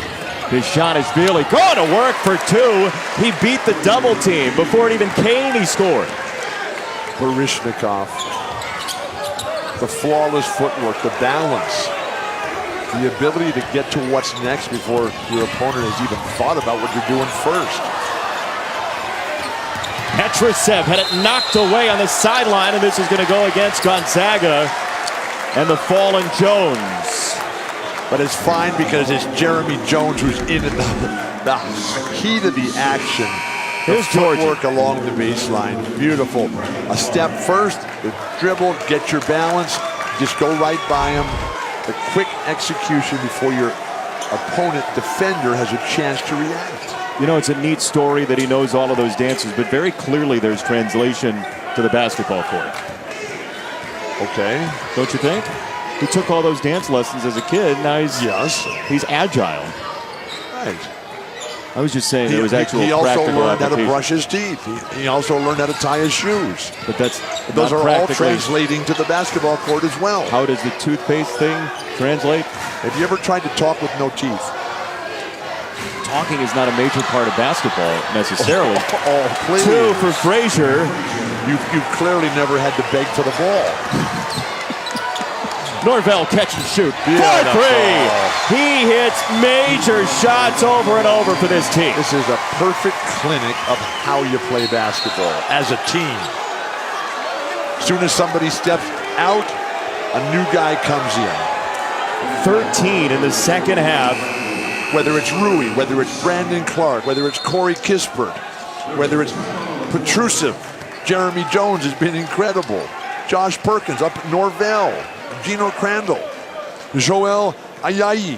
Bishanishvili going to work for 2. He beat the double team. Before it even came, he scored. Baryshnikov. The flawless footwork, the balance, the ability to get to what's next before your opponent has even thought about what you're doing first. Petrosev had it knocked away on the sideline, and this is going to go against Gonzaga and the fallen Jones. But it's fine because it's Jeremy Jones who's in it, the heat of the action. Here's Georgia. Work along the baseline. Beautiful. A step first, the dribble, get your balance, just go right by him. The quick execution before your opponent defender has a chance to react. You know, it's a neat story that he knows all of those dances, but very clearly there's translation to the basketball court. Okay. Don't you think? He took all those dance lessons as a kid. Now he's agile. Right. I was just saying it was actually he also learned how to brush his teeth. He also learned how to tie his shoes. But those are all translating to the basketball court as well. How does the toothpaste thing translate? Have you ever tried to talk with no teeth? Talking is not a major part of basketball necessarily. Please. 2 for Frazier. You've clearly never had to beg for the ball. Norvell catch and shoot. 4-3. He hits major shots over and over for this team. This is a perfect clinic of how you play basketball as a team. As soon as somebody steps out, a new guy comes in. 13 in the second half. Whether it's Rui, whether it's Brandon Clark, whether it's Corey Kispert, whether it's Petrusev, Jeremy Jones has been incredible. Josh Perkins up at Norvell. Gino Crandall, Joel Ayayi.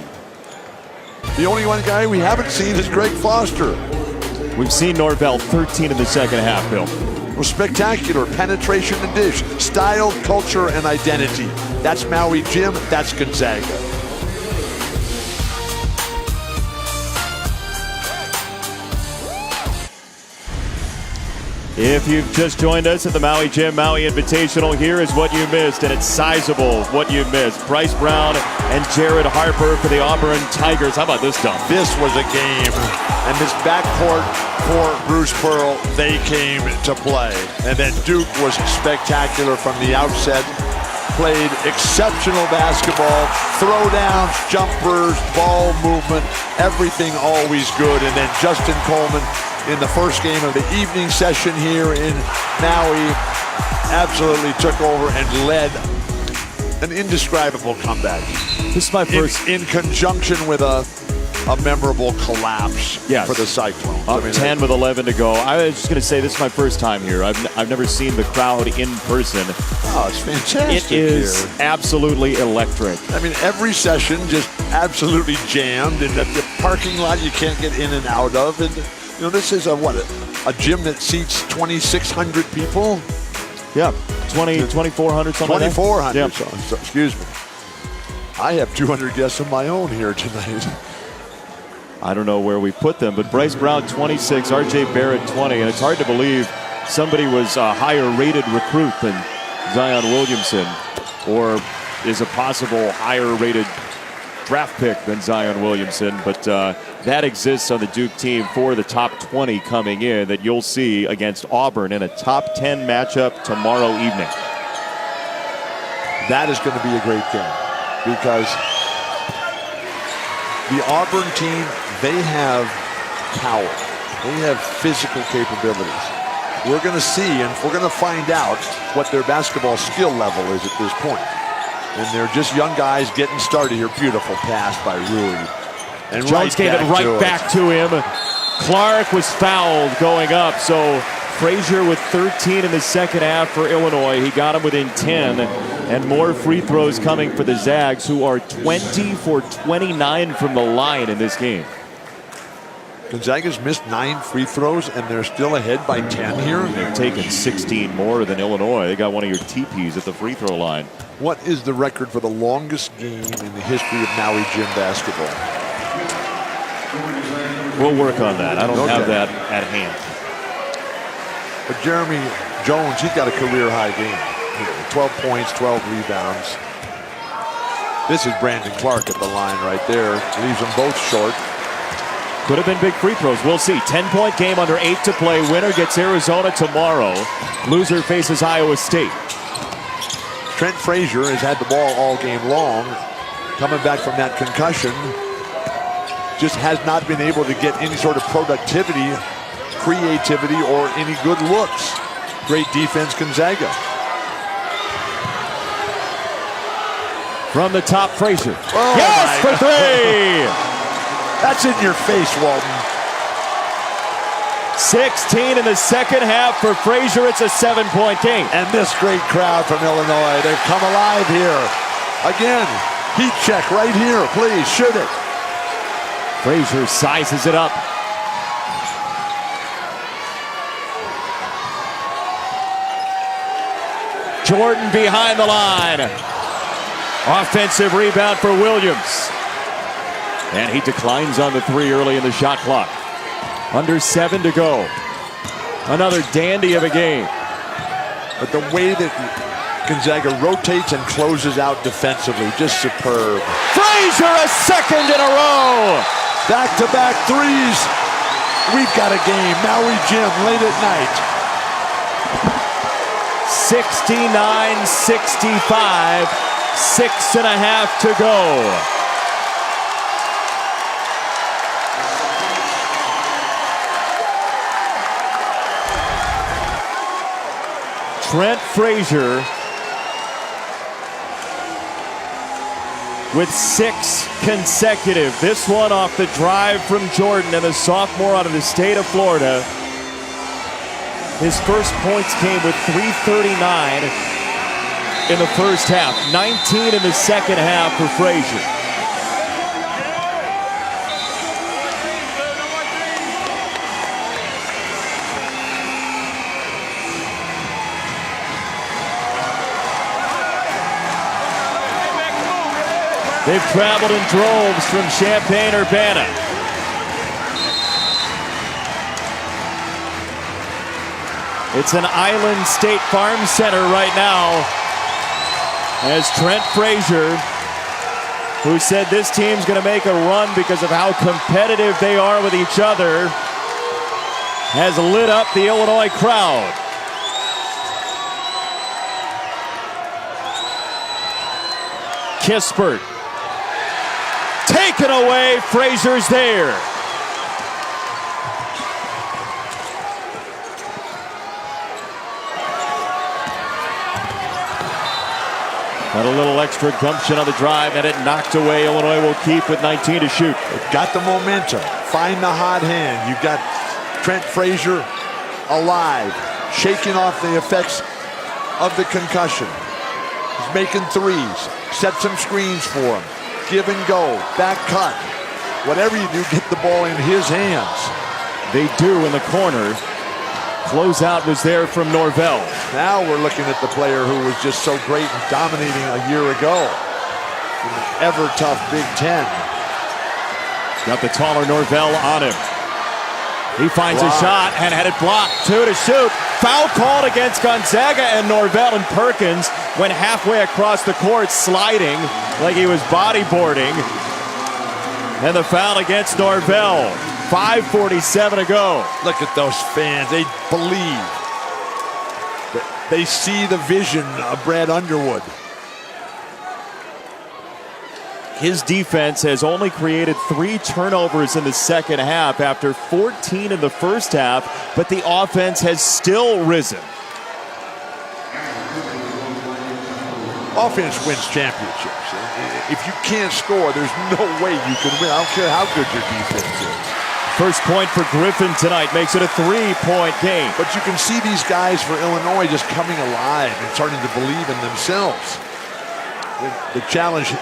The only one guy we haven't seen is Greg Foster. We've seen Norvell 13 in the second half, Bill. Well, spectacular penetration and dish, style, culture, and identity. That's Maui Jim, that's Gonzaga. If you've just joined us at the Maui Gym Maui Invitational, here is what you missed, and it's sizable what you missed. Bryce Brown and Jared Harper for the Auburn Tigers. How about this dunk? This was a game, and this backcourt for Bruce Pearl, they came to play. And then Duke was spectacular from the outset. Played exceptional basketball, throwdowns, jumpers, ball movement, everything always good. And then Justin Coleman in the first game of the evening session here in Maui absolutely took over and led an indescribable comeback. This is my first in conjunction with a memorable collapse for the Cyclones. Up 10 with 11 to go. I was just going to say this is my first time here. I've never seen the crowd in person. Oh, it's fantastic. It is absolutely electric. I mean, every session just absolutely jammed, and the parking lot you can't get in and out of. And you know, this is a gym that seats 2,600 people. Yeah, 2,400, something 2,400. like that. So, excuse me. I have 200 guests of my own here tonight. I don't know where we put them, but Bryce Brown 26, RJ Barrett 20, and it's hard to believe somebody was a higher rated recruit than Zion Williamson, or is a possible higher rated draft pick than Zion Williamson, but that exists on the Duke team for the top 20 coming in that you'll see against Auburn in a top 10 matchup tomorrow evening. That is going to be a great game because the Auburn team, they have power. They have physical capabilities. We're going to see, and we're going to find out what their basketball skill level is at this point. And they're just young guys getting started here. Beautiful pass by Rui. And Jones gave it right back to him. Clark was fouled going up, so Frazier with 13 in the second half for Illinois. He got him within 10, and more free throws coming for the Zags, who are 20 for 29 from the line in this game. Gonzaga's missed 9 free throws, and they're still ahead by 10 here. They've taken 16 more than Illinois. They got one of your TPs at the free throw line. What is the record for the longest game in the history of Maui gym basketball? We'll work on that. I don't have that at hand. But Jeremy Jones, he's got a career-high game. 12 points, 12 rebounds. This is Brandon Clark at the line right there. Leaves them both short. Could have been big free throws. We'll see. 10-point game under 8 to play. Winner gets Arizona tomorrow. Loser faces Iowa State. Trent Frazier has had the ball all game long. Coming back from that concussion. Just has not been able to get any sort of productivity, creativity, or any good looks. Great defense, Gonzaga. From the top, Frazier. Oh, yes, for 3! That's in your face, Walton. 16 in the second half for Frazier. It's a 7-point game. And this great crowd from Illinois, they've come alive here. Again, heat check right here. Please, shoot it. Frazier sizes it up. Jordan behind the line. Offensive rebound for Williams. And he declines on the 3 early in the shot clock. Under 7 to go. Another dandy of a game. But the way that Gonzaga rotates and closes out defensively, just superb. Frazier, a second in a row. Back-to-back threes. We've got a game. Maui Gym late at night. 69-65. 6.5 to go. Trent Frazier with 6 consecutive. This one off the drive from Jordan, and the sophomore out of the state of Florida. His first points came with 3:39 in the first half. 19 in the second half for Frazier. They've traveled in droves from Champaign-Urbana. It's an Island State Farm Center right now as Trent Frazier, who said this team's going to make a run because of how competitive they are with each other, has lit up the Illinois crowd. Kispert. Taken away, Frazier's there. Got a little extra gumption on the drive, and it knocked away. Illinois will keep with 19 to shoot. Got the momentum. Find the hot hand. You've got Trent Frazier alive, shaking off the effects of the concussion. He's making threes. Set some screens for him. Give and go, back cut. Whatever you do, get the ball in his hands. They do in the corner. Closeout was there from Norvell. Now we're looking at the player who was just so great and dominating a year ago. In the ever-tough Big Ten. Got the taller Norvell on him. He finds a shot and had it blocked. 2 to shoot. Foul called against Gonzaga, and Norvell and Perkins went halfway across the court, sliding like he was bodyboarding. And the foul against Norvell. 5:47 to go. Look at those fans. They believe. They see the vision of Brad Underwood. His defense has only created 3 turnovers in the second half after 14 in the first half, but the offense has still risen. Offense wins championships. If you can't score, there's no way you can win. I don't care how good your defense is. First point for Griffin tonight makes it a 3-point game. But you can see these guys for Illinois just coming alive and starting to believe in themselves. The challenge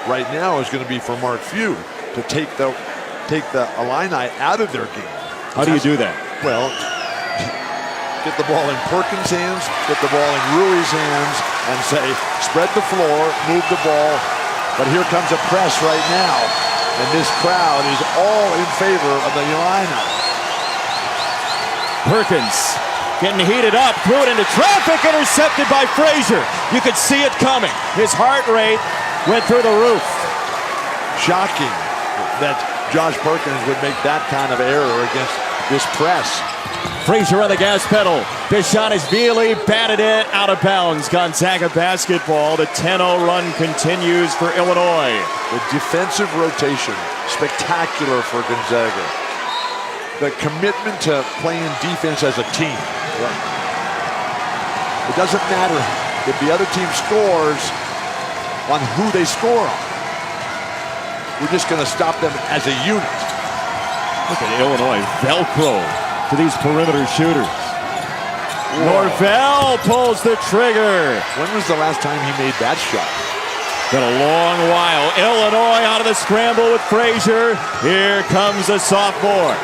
right now is going to be for Mark Few to take the Illini out of their game. How do you do that? Well, get the ball in Perkins' hands, get the ball in Rui's hands, and say, spread the floor, move the ball. But here comes a press right now, and this crowd is all in favor of the Illini. Perkins getting heated up, threw it into traffic, intercepted by Frazier. You could see it coming. His heart rate went through the roof. Shocking that Josh Perkins would make that kind of error against this press. Frazier on the gas pedal. Bishonishvili batted it out of bounds. Gonzaga basketball. The 10-0 run continues for Illinois. The defensive rotation, spectacular for Gonzaga. The commitment to playing defense as a team. It doesn't matter if the other team scores on who they score on. We're just going to stop them as a unit. Look at Illinois, Velcro to these perimeter shooters. Norvell pulls the trigger. When was the last time he made that shot? Been a long while. Illinois out of the scramble with Frazier. Here comes a sophomore.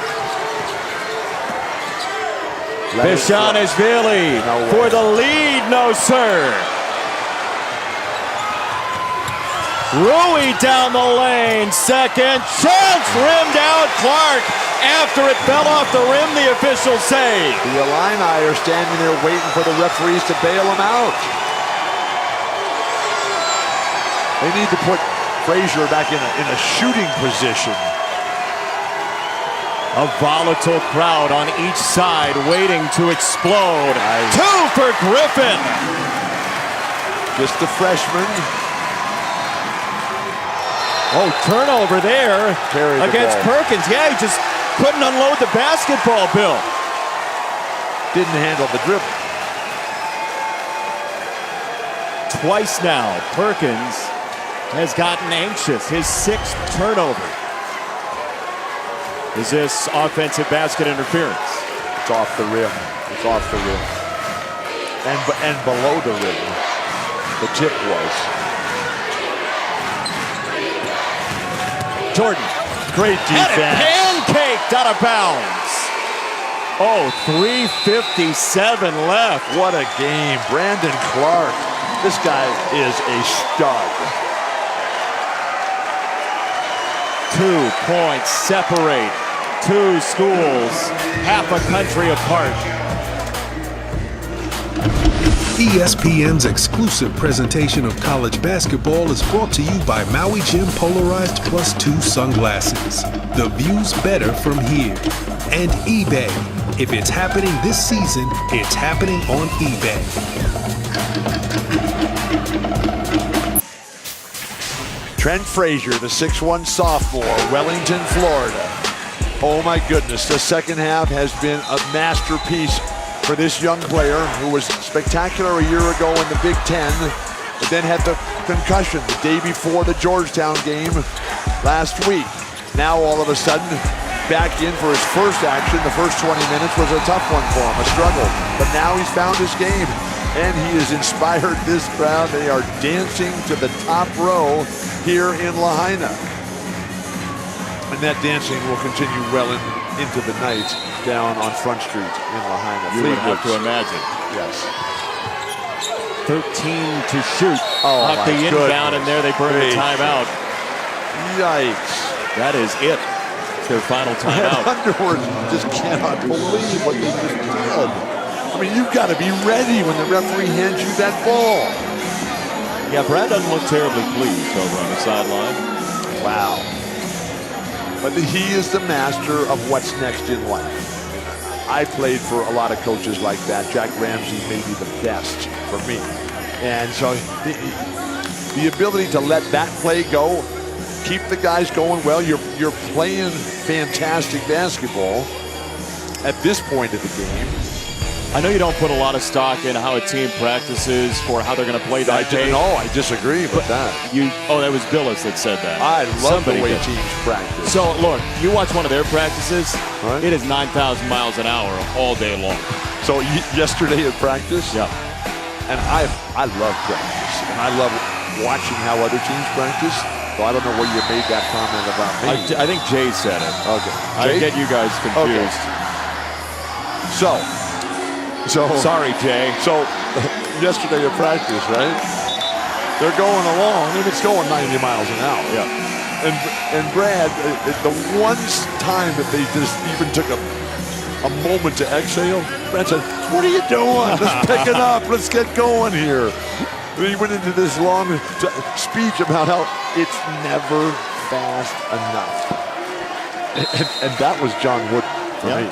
Bishonishvili for the lead. No, sir. Rui down the lane. Second chance. Rimmed out. Clark. After it fell off the rim, the officials say. The Illini are standing there waiting for the referees to bail them out. They need to put Frazier back in a shooting position. A volatile crowd on each side waiting to explode. Nice. 2 for Griffin. Just the freshman. Oh, turnover there against ball. Perkins. Yeah, he just couldn't unload the basketball, Bill. Didn't handle the dribble. Twice now, Perkins has gotten anxious. His 6th turnover. Is this offensive basket interference? It's off the rim. It's off the rim. And below the rim. The tip was. Jordan. Great defense. Pancaked out of bounds. Oh, 3:57 left. What a game. Brandon Clark. This guy is a stud. 2 points separate 2 schools, half a country apart. ESPN's exclusive presentation of college basketball is brought to you by Maui Jim Polarized Plus 2 sunglasses. The view's better from here. And eBay. If it's happening this season, it's happening on eBay. Trent Frazier, the 6'1 sophomore, Wellington, Florida. Oh my goodness, the second half has been a masterpiece for this young player who was spectacular a year ago in the Big Ten, but then had the concussion the day before the Georgetown game last week. Now all of a sudden, back in for his first action. The first 20 minutes was a tough one for him, a struggle. But now he's found his game, and he has inspired this crowd. They are dancing to the top row here in Lahaina. And that dancing will continue well into the night down on Front Street in Lahaina. You would have to imagine. Yes. 13 to shoot off the inbound, and there they burn the timeout. Yikes. That is it. It's their final timeout. Underwood just cannot believe what they just did. I mean, you've got to be ready when the referee hands you that ball. Yeah, Brad doesn't look terribly pleased over on the sideline. Wow. But he is the master of what's next in life. I played for a lot of coaches like that. Jack Ramsey may be the best for me. And so the ability to let that play go, keep the guys going well. You're playing fantastic basketball at this point of the game. I know you don't put a lot of stock in how a team practices for how they're going to play that day. No, I disagree with that. That was Billis that said that. I love Somebody the way did. teams practice. So, look, you watch one of their practices, Right. It is 9,000 miles an hour all day long. So yesterday at practice, Yeah. and I love practice, and I love watching how other teams practice. So I don't know where you made that comment about me. I think Jay said it. Okay. I Jay? get you guys confused. So Sorry, Jay. So yesterday at practice, right? They're going along, and it's going 90 miles an hour. Yeah. And Brad, the one time that they just even took a moment to exhale, Brad said, "What are you doing? Let's pick it up. Let's get going here." And he went into this long speech about how it's never fast enough. And that was John Wood for me.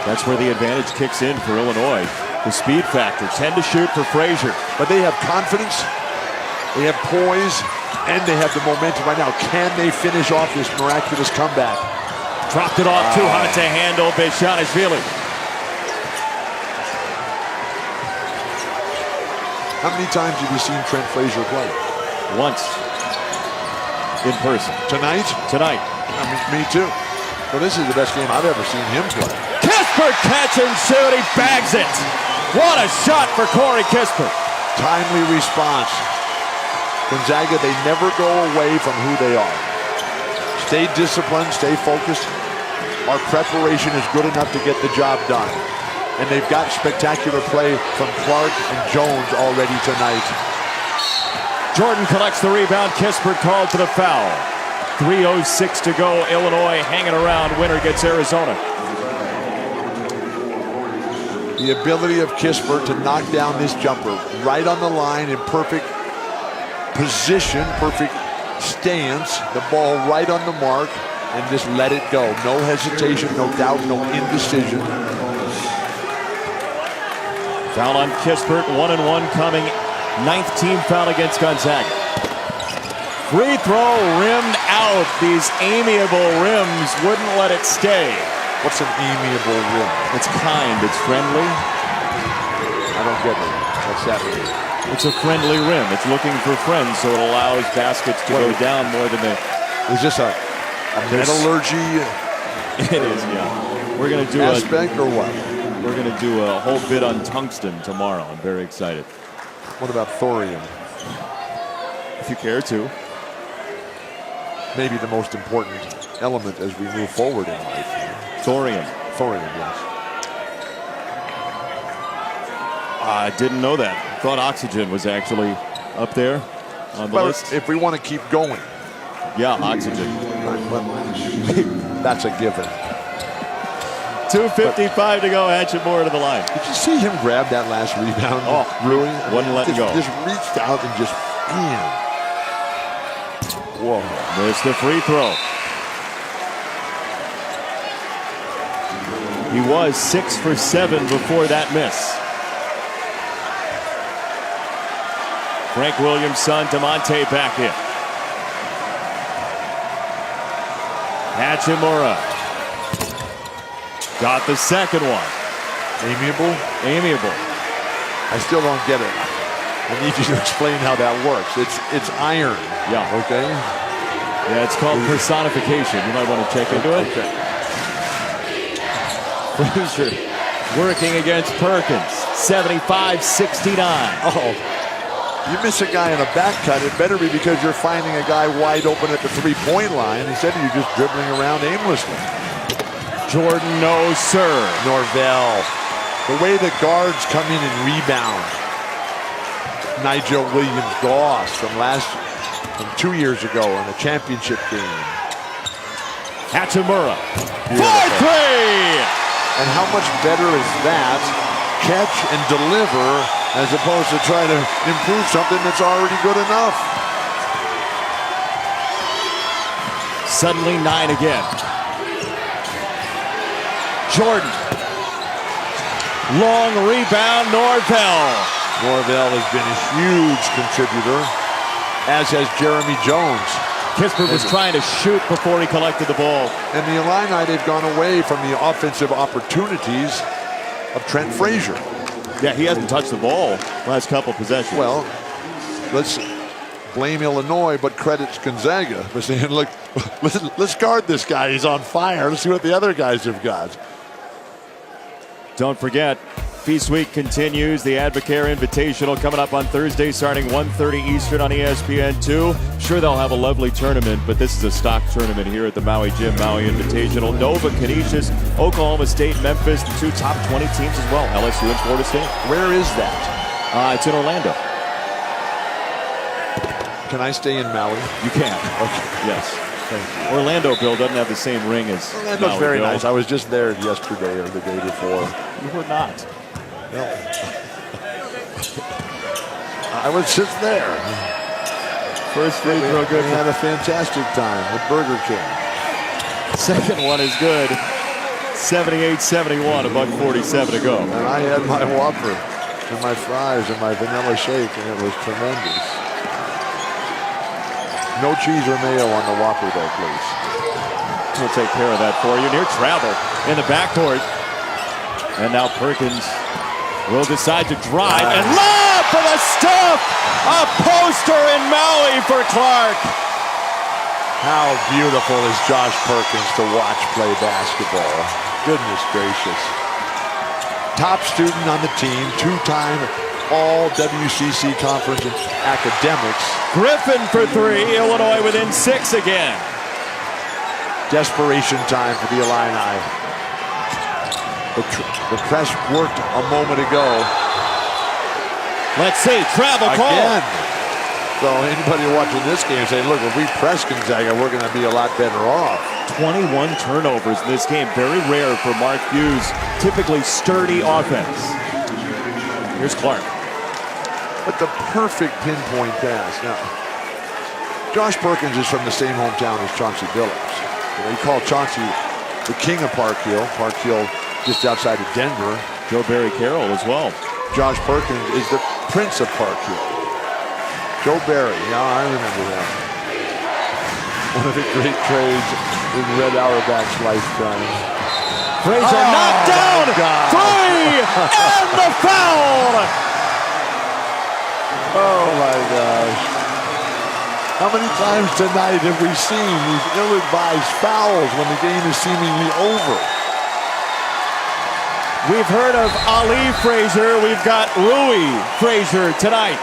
That's where the advantage kicks in for Illinois. The speed factor, 10 to shoot for Frazier. But they have confidence, they have poise, and they have the momentum right now. Can they finish off this miraculous comeback? Dropped it off too hot to handle Bezhanishvili. How many times have you seen Trent Frazier play? Once. In person. Tonight? Tonight. I mean, me too. Well, this is the best game I've ever seen him play. Kispert catch and shoot. He bags it. What a shot for Corey Kispert. Timely response. Gonzaga, they never go away from who they are. Stay disciplined, stay focused. Our preparation is good enough to get the job done. And they've got spectacular play from Clark and Jones already tonight. Jordan collects the rebound. Kispert called for the foul. 3:06 to go. Illinois hanging around. Winner gets Arizona. The ability of Kispert to knock down this jumper right on the line in perfect position, perfect stance, the ball right on the mark, and just let it go. No hesitation, no doubt, no indecision. Foul on Kispert, 1-1 coming. 9th team foul against Gonzaga. Free throw rimmed out. These amiable rims wouldn't let it stay. What's an amiable rim? It's kind, it's friendly. I don't get it. What's that mean? It's a friendly rim. It's looking for friends, so it allows baskets to go down more than they... Is this a metallurgy It is, yeah. We're going to do aspect or what? We're going to do a whole bit on tungsten tomorrow. I'm very excited. What about thorium? If you care to. Maybe the most important element as we move forward in life. Thorium. Thorium, yes. I didn't know that. Thought oxygen was actually up there on the list. If we want to keep going. Yeah, oxygen. That's a given. 2:55 to go. Hachimura to the line. Did you see him grab that last rebound? Oh, Rui? wouldn't let it go. Just reached out and just, man. Whoa. Missed the free throw. He was 6 for 7 before that miss. Frank Williams' son, DeMonte, back in. Hachimura. Got the second one. Amiable? Amiable. I still don't get it. I need you to explain how that works. It's iron. Yeah. Okay? Yeah, it's called personification. You might want to check into it. Okay. Frazier working against Perkins. 75-69. Oh. You miss a guy in a back cut, it better be because you're finding a guy wide open at the three-point line. Instead of you just dribbling around aimlessly. Jordan, no sir. Norvell. The way the guards come in and rebound. Nigel Williams-Goss from 2 years ago in a championship game. Hachimura. 4-3. And how much better is that? Catch and deliver as opposed to try to improve something that's already good enough. Suddenly 9 again. Jordan. Long rebound, Norvell. Norvell has been a huge contributor, as has Jeremy Jones. Kispert was trying to shoot before he collected the ball. And the Illini, they've gone away from the offensive opportunities of Trent Frazier. Yeah, he hasn't touched the ball last couple possessions. Well, let's blame Illinois, but credits Gonzaga for saying, look, let's guard this guy. He's on fire. Let's see what the other guys have got. Don't forget, Feast Week continues. The Advocare Invitational coming up on Thursday starting 1:30 Eastern on ESPN2. Sure, they'll have a lovely tournament, but this is a stock tournament here at the Maui Gym, Maui Invitational. Nova, Canisius, Oklahoma State, Memphis, the 2 top 20 teams as well, LSU and Florida State. Where is that? It's in Orlando. Can I stay in Maui? You can. Okay. Yes. Thank you. Orlando, Bill, doesn't have the same ring as Orlando's Maui, very Bill. nice. I was just there yesterday or the day before. You were not. No. I was just there. First free throw good. We had a fantastic time with Burger King. Second one is good. 78-71, $1:47 to go. And I had my Whopper and my fries and my vanilla shake, and it was tremendous. No cheese or mayo on the Whopper, though, please. We'll take care of that for you. Near travel in the backcourt. And now Perkins will decide to drive and lob for the stuff! A poster in Maui for Clark. How beautiful is Josh Perkins to watch play basketball. Goodness gracious. Top student on the team, 2-time All-WCC Conference in academics. Griffin for 3. Illinois within 6 again. Desperation time for the Illini. The press worked a moment ago. Let's see, travel call. Again. So anybody watching this game saying, look, if we press Gonzaga, we're going to be a lot better off. 21 turnovers in this game. Very rare for Mark Hughes. Typically sturdy offense. Here's Clark. But the perfect pinpoint pass. Now, Josh Perkins is from the same hometown as Chauncey Billups. We call Chauncey the king of Park Hill. Park Hill just outside of Denver. Joe Barry Carroll as well. Josh Perkins is the prince of Park Hill. Joe Barry, yeah, I remember that. One of the great trades in Red Auerbach's lifetime. Frazier knocked down, 3, and the foul! Oh my gosh. How many times tonight have we seen these ill-advised fouls when the game is seemingly over? We've heard of Ali Frazier. We've got Rui Frazier tonight.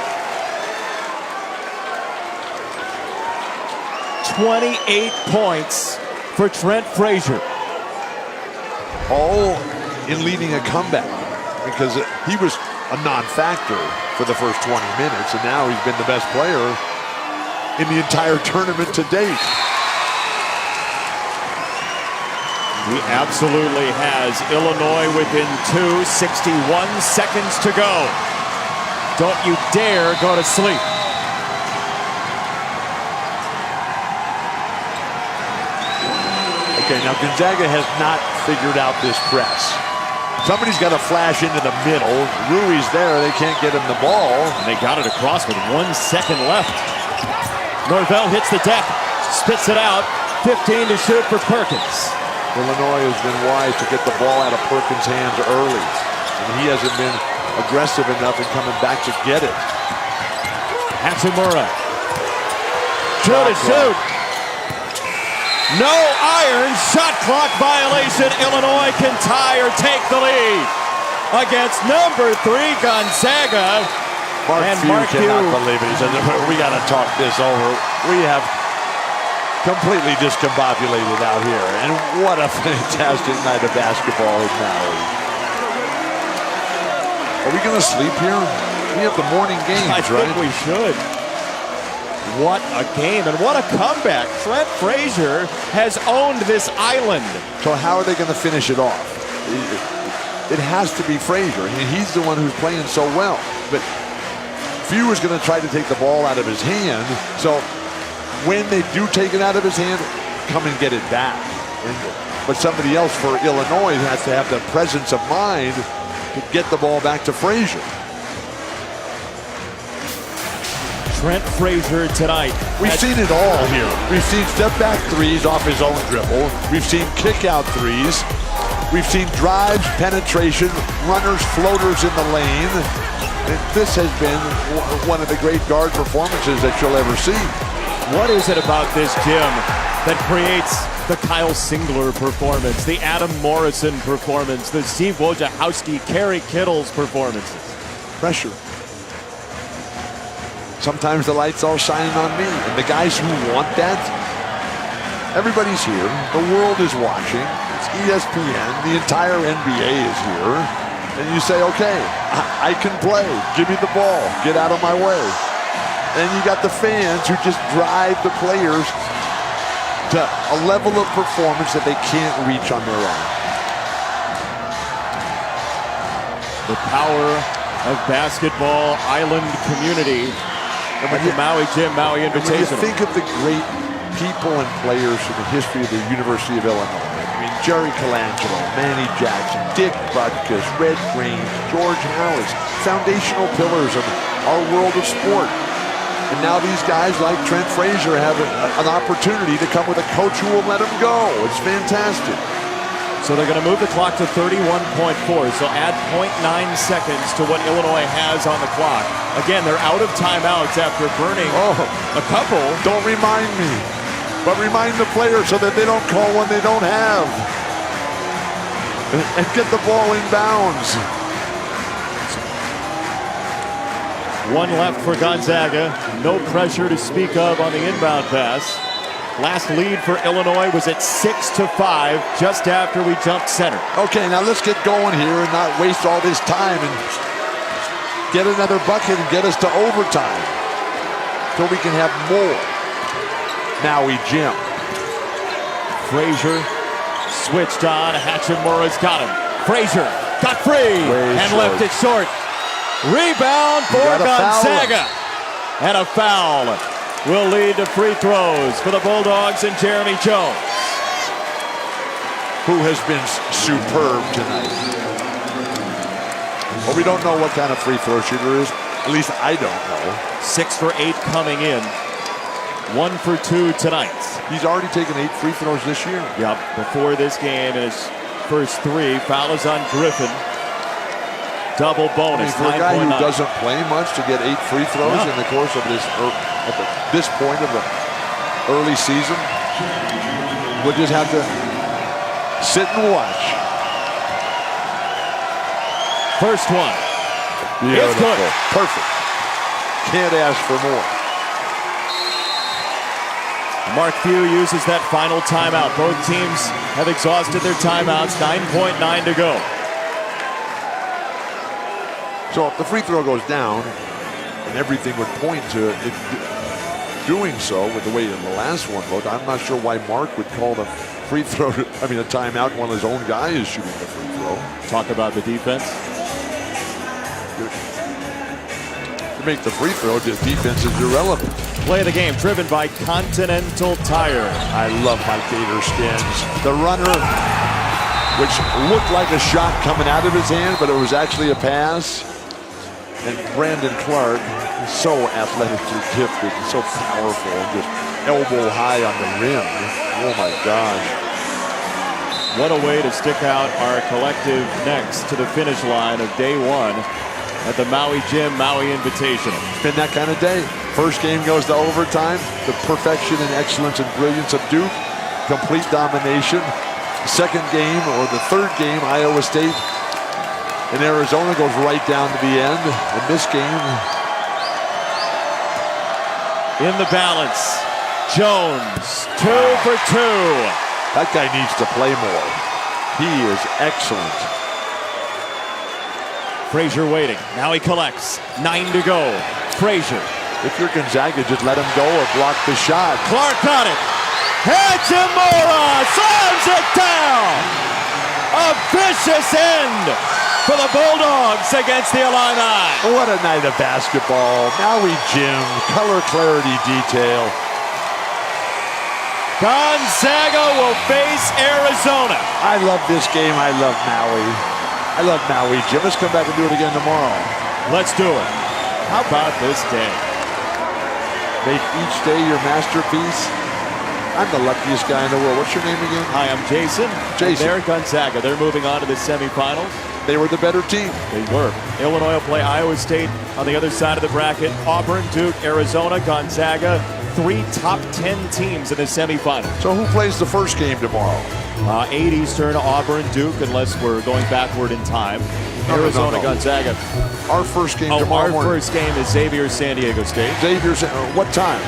28 points for Trent Frazier. All in leading a comeback because he was a non-factor for the first 20 minutes, and now he's been the best player in the entire tournament to date. He absolutely has Illinois within 2, 61 seconds to go. Don't you dare go to sleep. Okay, now Gonzaga has not figured out this press. Somebody's got to flash into the middle. Rui's there. They can't get him the ball. And they got it across with 1 second left. Norvell hits the deck, spits it out. 15 to shoot for Perkins. Illinois has been wise to get the ball out of Perkins' hands early. And he hasn't been aggressive enough in coming back to get it. Hachimura. Shoot. No iron. Shot clock violation. Illinois can tie or take the lead against number 3 Gonzaga. Mark cannot believe it. He says, we got to talk this over. We have completely discombobulated out here. And what a fantastic night of basketball in Maui. Are we going to sleep here? We have the morning games, I think we should. What a game and what a comeback. Trent Frazier has owned this island. So how are they going to finish it off? It has to be Frazier. I mean, he's the one who's playing so well. But Few is going to try to take the ball out of his hand. So when they do take it out of his hand, come and get it back. But somebody else for Illinois has to have the presence of mind to get the ball back to Frazier. Trent Frazier tonight. We've seen it all here. We've seen step-back threes off his own dribble. We've seen kick-out threes. We've seen drives, penetration, runners, floaters in the lane. And this has been one of the great guard performances that you'll ever see. What is it about this gym that creates the Kyle Singler performance, the Adam Morrison performance, the Steve Wojciechowski, Kerry Kittles performances? Pressure. Sometimes the light's all shining on me. And the guys who want that, everybody's here. The world is watching. It's ESPN. The entire NBA is here. And you say, okay, I can play. Give me the ball. Get out of my way. And you got the fans who just drive the players to a level of performance that they can't reach on their own. The power of basketball island community with the Maui Gym, Maui Invitational. When you think of the great people and players in the history of the University of Illinois, I mean, Jerry Colangelo, Manny Jackson, Dick Butkus, Red Grange, George Howes, foundational pillars of our world of sport. And now these guys like Trent Frazier have an opportunity to come with a coach who will let them go. It's fantastic. So they're going to move the clock to 31.4. So add 0.9 seconds to what Illinois has on the clock. Again, they're out of timeouts after burning a couple. Don't remind me, but remind the players so that they don't call when they don't have. And get the ball in bounds. One left for Gonzaga. No pressure to speak of on the inbound pass. Last lead for Illinois was at 6-5 just after we jumped center. Okay, now let's get going here and not waste all this time and get another bucket and get us to overtime so we can have more. Maui Gym. Frazier switched on. Hachimura's got him. Frazier got free and left it short. Rebound for Gonzaga. And a foul will lead to free throws for the Bulldogs and Jeremy Jones, who has been superb tonight. Well, we don't know what kind of free throw shooter is. At least I don't know. 6 for 8 coming in. 1 for 2 tonight. He's already taken 8 free throws this year. Yep, before this game, in his first 3, foul is on Griffin. Double bonus. I mean, for a guy who doesn't play much to get 8 free throws in the course of this, at this point of the early season, we'll just have to sit and watch. First one. Beautiful. It's good. Perfect. Can't ask for more. Mark Few uses that final timeout. Both teams have exhausted their timeouts. 9.9 to go. So if the free throw goes down, and everything would point to it doing so with the way the last one looked, I'm not sure why Mark would call the free throw, a timeout when his own guy is shooting the free throw. Talk about the defense. To make the free throw, the defense is irrelevant. Play of the game driven by Continental Tire. I love my Gator skins. The runner, which looked like a shot coming out of his hand, but it was actually a pass. And Brandon Clark is so athletically gifted, so powerful, and just elbow high on the rim. Oh my gosh. What a way to stick out our collective necks to the finish line of day 1 at the Maui Gym, Maui Invitational. It's been that kind of day. First game goes to overtime. The perfection and excellence and brilliance of Duke. Complete domination. Second game, or the third game, Iowa State and Arizona goes right down to the end. And this game, in the balance, Jones, 2 for 2. That guy needs to play more. He is excellent. Frazier waiting. Now he collects. 9 to go. Frazier. If you're Gonzaga, just let him go or block the shot. Clark got it. Hachimura slams it down. A vicious end for the Bulldogs against the Illini. What a night of basketball. Maui Gym, color clarity detail. Gonzaga will face Arizona. I love this game. I love Maui. I love Maui Gym. Let's come back and do it again tomorrow. Let's do it. How about this day? Make each day your masterpiece. I'm the luckiest guy in the world. What's your name again? Hi, I'm Jason. Jason. They're Gonzaga. They're moving on to the semifinals. They were the better team. They were. Illinois will play Iowa State on the other side of the bracket. Auburn, Duke, Arizona, Gonzaga. 3 top 10 teams in the semifinals. So who plays the first game tomorrow? 8 Eastern, Auburn, Duke, unless we're going backward in time. Arizona, Gonzaga. Our first game tomorrow Our morning. first game is Xavier, San Diego State. Xavier's, what time?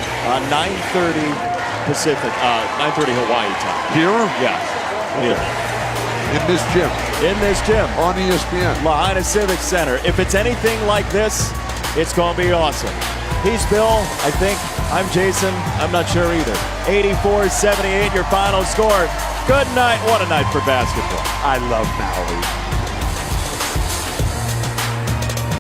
9:30 Pacific, 9:30 Hawaii time. Here? Yeah. Here. In this gym. In this gym. On ESPN. Lahaina Civic Center. If it's anything like this, it's going to be awesome. He's Bill, I think. I'm Jason. I'm not sure either. 84-78, your final score. Good night. What a night for basketball. I love Maui.